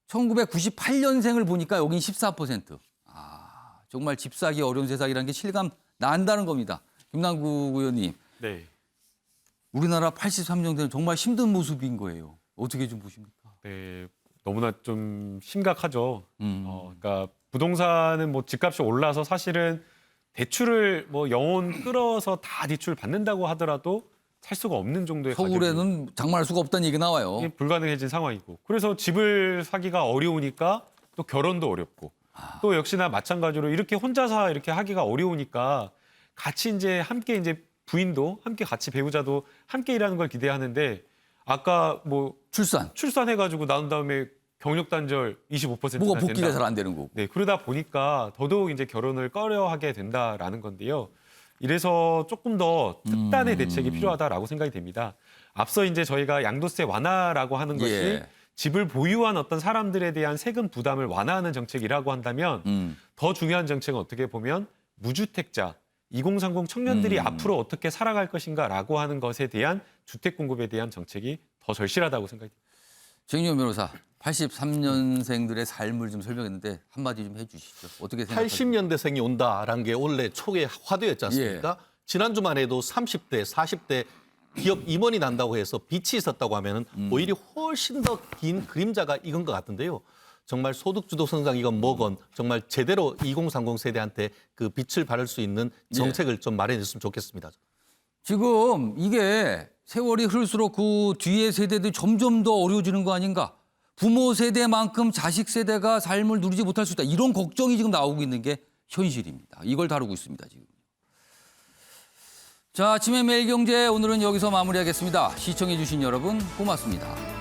1998년생을 보니까 여긴 14%. 아, 정말 집 사기 어려운 세상이라는 게 실감 난다는 겁니다. 김남국 의원님. 네. 우리나라 83년대는 정말 힘든 모습인 거예요. 어떻게 좀 보십니까? 네, 너무나 좀 심각하죠. 그러니까 부동산은 뭐 집값이 올라서 사실은 대출을 뭐 영혼 끌어서 다 대출 받는다고 하더라도 살 수가 없는 정도의 서울에는 장만할 수가 없다는 얘기 나와요. 불가능해진 상황이고. 그래서 집을 사기가 어려우니까 또 결혼도 어렵고. 또 역시나 마찬가지로 이렇게 혼자서 이렇게 하기가 어려우니까 같이 이제 함께 이제 부인도 함께 같이 배우자도 함께 일하는 걸 기대하는데 아까 뭐 출산해가지고 나온 다음에 경력 단절 25%나 뭐가 복귀가 된다. 잘 안 되는 거고. 네, 그러다 보니까 더더욱 이제 결혼을 꺼려하게 된다라는 건데요. 이래서 조금 더 특단의 대책이 필요하다라고 생각이 됩니다. 앞서 이제 저희가 양도세 완화라고 하는 것이 예. 집을 보유한 어떤 사람들에 대한 세금 부담을 완화하는 정책이라고 한다면 더 중요한 정책은 어떻게 보면 무주택자, 2030 청년들이 앞으로 어떻게 살아갈 것인가라고 하는 것에 대한 주택 공급에 대한 정책이 더 절실하다고 생각이 듭니다. 정의용 변호사, 83년생들의 삶을 좀 설명했는데 한마디 좀 해주시죠. 어떻게 생각하세요? 80년대생이 온다라는 게 원래 초기에 화두였지 않습니까? 지난주만 해도 30대, 40대 기업 임원이 난다고 해서 빚이 있었다고 하면 오히려 훨씬 더 긴 그림자가 익은 것 같은데요. 정말 소득주도 성장이건 뭐건 정말 제대로 2030 세대한테 그 빛을 발할 수 있는 정책을 좀 마련했으면 좋겠습니다. 지금 이게 세월이 흐를수록 그 뒤에 세대들이 점점 더 어려워지는 거 아닌가? 부모 세대만큼 자식 세대가 삶을 누리지 못할 수 있다. 이런 걱정이 지금 나오고 있는 게 현실입니다. 이걸 다루고 있습니다, 지금. 자, 아침의 매일경제 오늘은 여기서 마무리하겠습니다. 시청해 주신 여러분 고맙습니다.